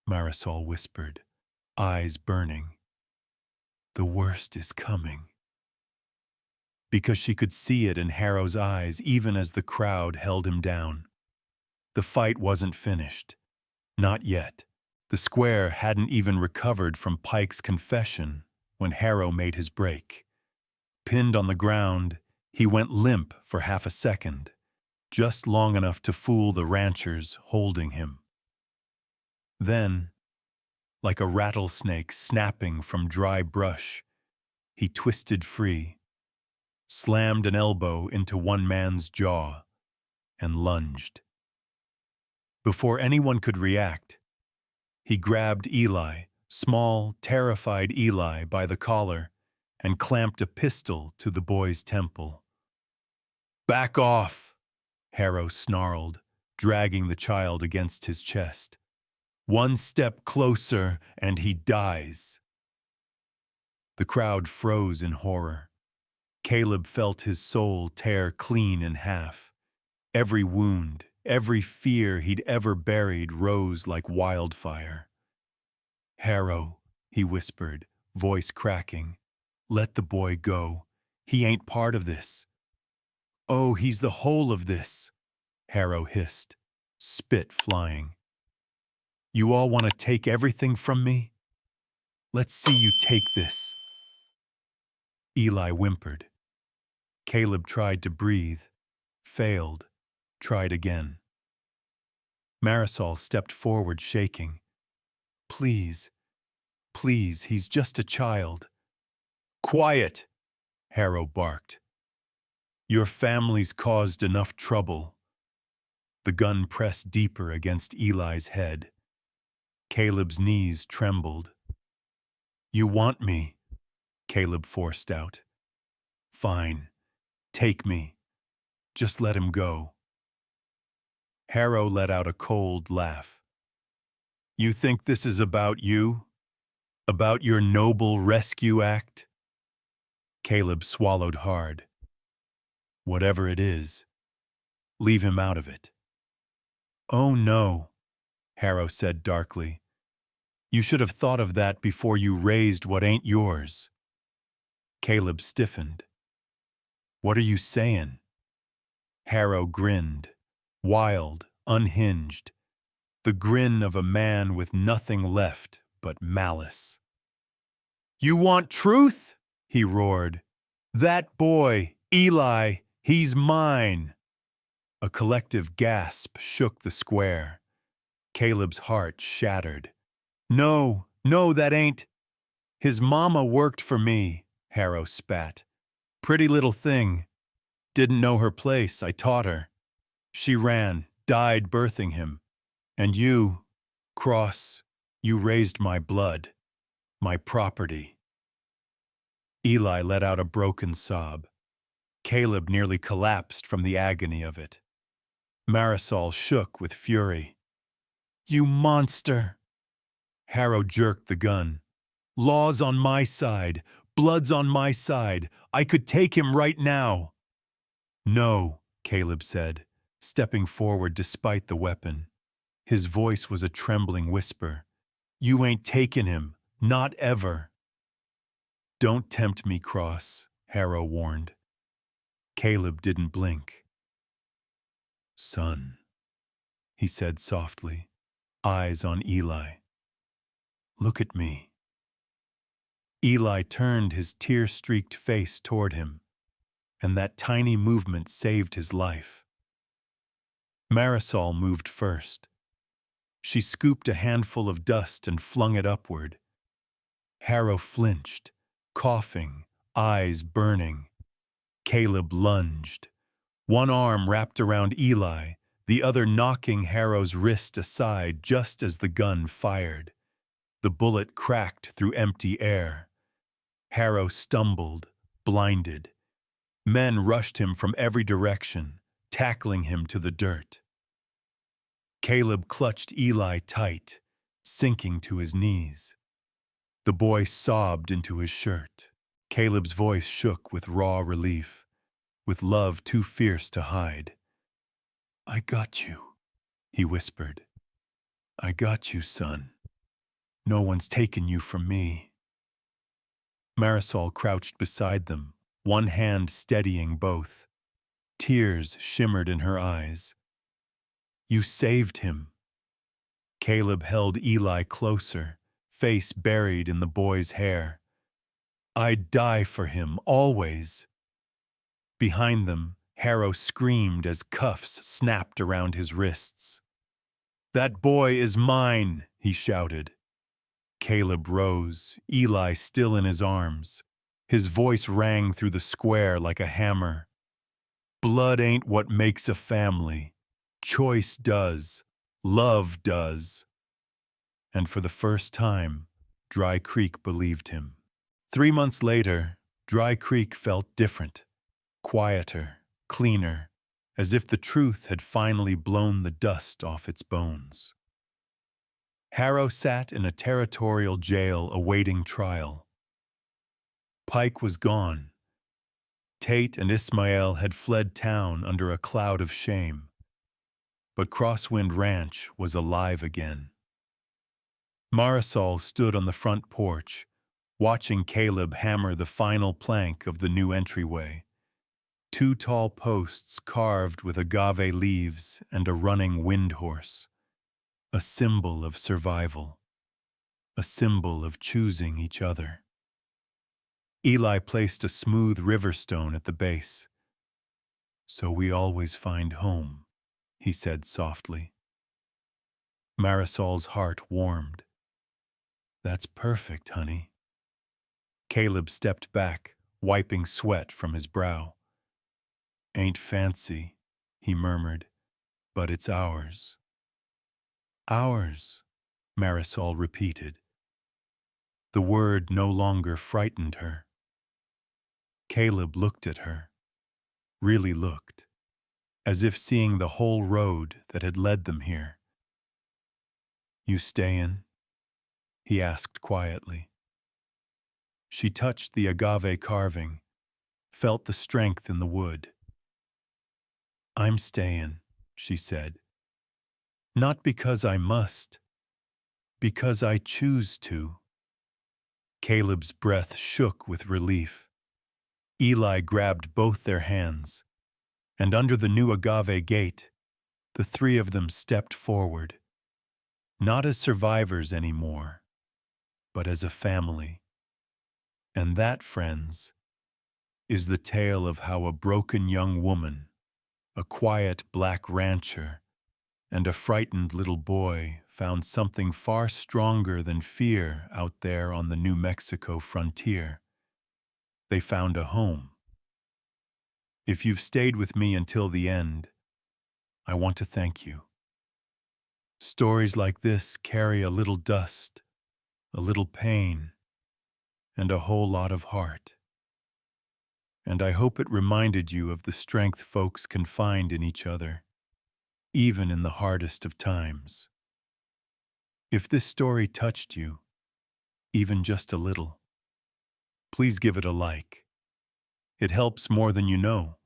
Marisol whispered, eyes burning. "The worst is coming." Because she could see it in Harrow's eyes even as the crowd held him down. The fight wasn't finished. Not yet. The square hadn't even recovered from Pike's confession when Harrow made his break. Pinned on the ground, he went limp for half a second, just long enough to fool the ranchers holding him. Then, like a rattlesnake snapping from dry brush, he twisted free, slammed an elbow into one man's jaw, and lunged. Before anyone could react, he grabbed Eli, small, terrified Eli, by the collar and clamped a pistol to the boy's temple. "Back off!" Harrow snarled, dragging the child against his chest. "One step closer and he dies." The crowd froze in horror. Caleb felt his soul tear clean in half. Every wound, every fear he'd ever buried rose like wildfire. "Harrow," he whispered, voice cracking. "Let the boy go. He ain't part of this." "Oh, he's the whole of this," Harrow hissed, spit flying. "You all want to take everything from me? Let's see you take this." Eli whimpered. Caleb tried to breathe, failed, tried again. Marisol stepped forward shaking. "Please, please, he's just a child." "Quiet," Harrow barked. "Your family's caused enough trouble." The gun pressed deeper against Eli's head. Caleb's knees trembled. "You want me," Caleb forced out. "Fine, take me. Just let him go." Harrow let out a cold laugh. "You think this is about you? About your noble rescue act?" Caleb swallowed hard. "Whatever it is, leave him out of it." "Oh no," Harrow said darkly. "You should have thought of that before you raised what ain't yours." Caleb stiffened. "What are you saying?" Harrow grinned, wild, unhinged. the grin of a man with nothing left but malice. "You want truth?" he roared. "That boy, Eli, he's mine." A collective gasp shook the square. Caleb's heart shattered. "No, no, that ain't—" "His mama worked for me," Harrow spat. "Pretty little thing. Didn't know her place, I taught her. She ran, died birthing him. And you, Cross, you raised my blood, my property." Eli let out a broken sob. Caleb nearly collapsed from the agony of it. Marisol shook with fury. "You monster!" Harrow jerked the gun. "Law's on my side. Blood's on my side. I could take him right now." "No," Caleb said, stepping forward despite the weapon. His voice was a trembling whisper. "You ain't taking him. Not ever." "Don't tempt me, Cross," Harrow warned. Caleb didn't blink. "Son," he said softly, eyes on Eli. "Look at me." Eli turned his tear-streaked face toward him, and that tiny movement saved his life. Marisol moved first. She scooped a handful of dust and flung it upward. Harrow flinched, coughing, eyes burning. Caleb lunged, one arm wrapped around Eli, the other knocking Harrow's wrist aside just as the gun fired. The bullet cracked through empty air. Harrow stumbled, blinded. Men rushed him from every direction, tackling him to the dirt. Caleb clutched Eli tight, sinking to his knees. The boy sobbed into his shirt. Caleb's voice shook with raw relief, with love too fierce to hide. "I got you," he whispered. "I got you, son. No one's taken you from me." Marisol crouched beside them, one hand steadying both. Tears shimmered in her eyes. "You saved him." Caleb held Eli closer, face buried in the boy's hair. "I'd die for him, always." Behind them, Harrow screamed as cuffs snapped around his wrists. "That boy is mine," he shouted. Caleb rose, Eli still in his arms. His voice rang through the square like a hammer. "Blood ain't what makes a family. Choice does. Love does." And for the first time, Dry Creek believed him. 3 months later, Dry Creek felt different, quieter, cleaner, as if the truth had finally blown the dust off its bones. Harrow sat in a territorial jail awaiting trial. Pike was gone. Tate and Ismael had fled town under a cloud of shame. But Crosswind Ranch was alive again. Marisol stood on the front porch, watching Caleb hammer the final plank of the new entryway. 2 tall posts carved with agave leaves and a running wind horse. A symbol of survival. A symbol of choosing each other. Eli placed a smooth river stone at the base. "So we always find home," he said softly. Marisol's heart warmed. "That's perfect, honey." Caleb stepped back, wiping sweat from his brow. "Ain't fancy," he murmured, "but it's ours." "Ours," Marisol repeated. The word no longer frightened her. Caleb looked at her, really looked, as if seeing the whole road that had led them here. "You stayin'?" he asked quietly. She touched the agave carving, felt the strength in the wood. "I'm stayin'," she said. "Not because I must, because I choose to." Caleb's breath shook with relief. Eli grabbed both their hands, and under the new agave gate, the 3 of them stepped forward, not as survivors anymore, but as a family. And that, friends, is the tale of how a broken young woman, a quiet black rancher, and a frightened little boy found something far stronger than fear out there on the New Mexico frontier. They found a home. If you've stayed with me until the end, I want to thank you. Stories like this carry a little dust, a little pain, and a whole lot of heart. And I hope it reminded you of the strength folks can find in each other, even in the hardest of times. If this story touched you, even just a little, please give it a like. It helps more than you know.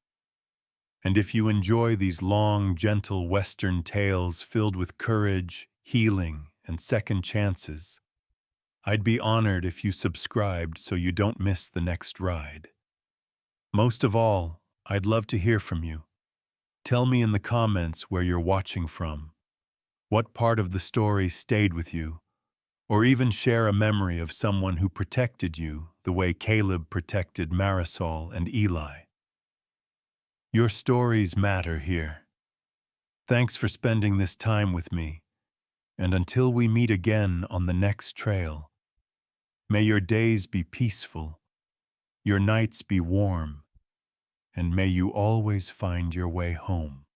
And if you enjoy these long, gentle Western tales filled with courage, healing, and second chances, I'd be honored if you subscribed so you don't miss the next ride. Most of all, I'd love to hear from you. Tell me in the comments where you're watching from, what part of the story stayed with you, or even share a memory of someone who protected you the way Caleb protected Marisol and Eli. Your stories matter here. Thanks for spending this time with me, and until we meet again on the next trail, may your days be peaceful, your nights be warm, and may you always find your way home.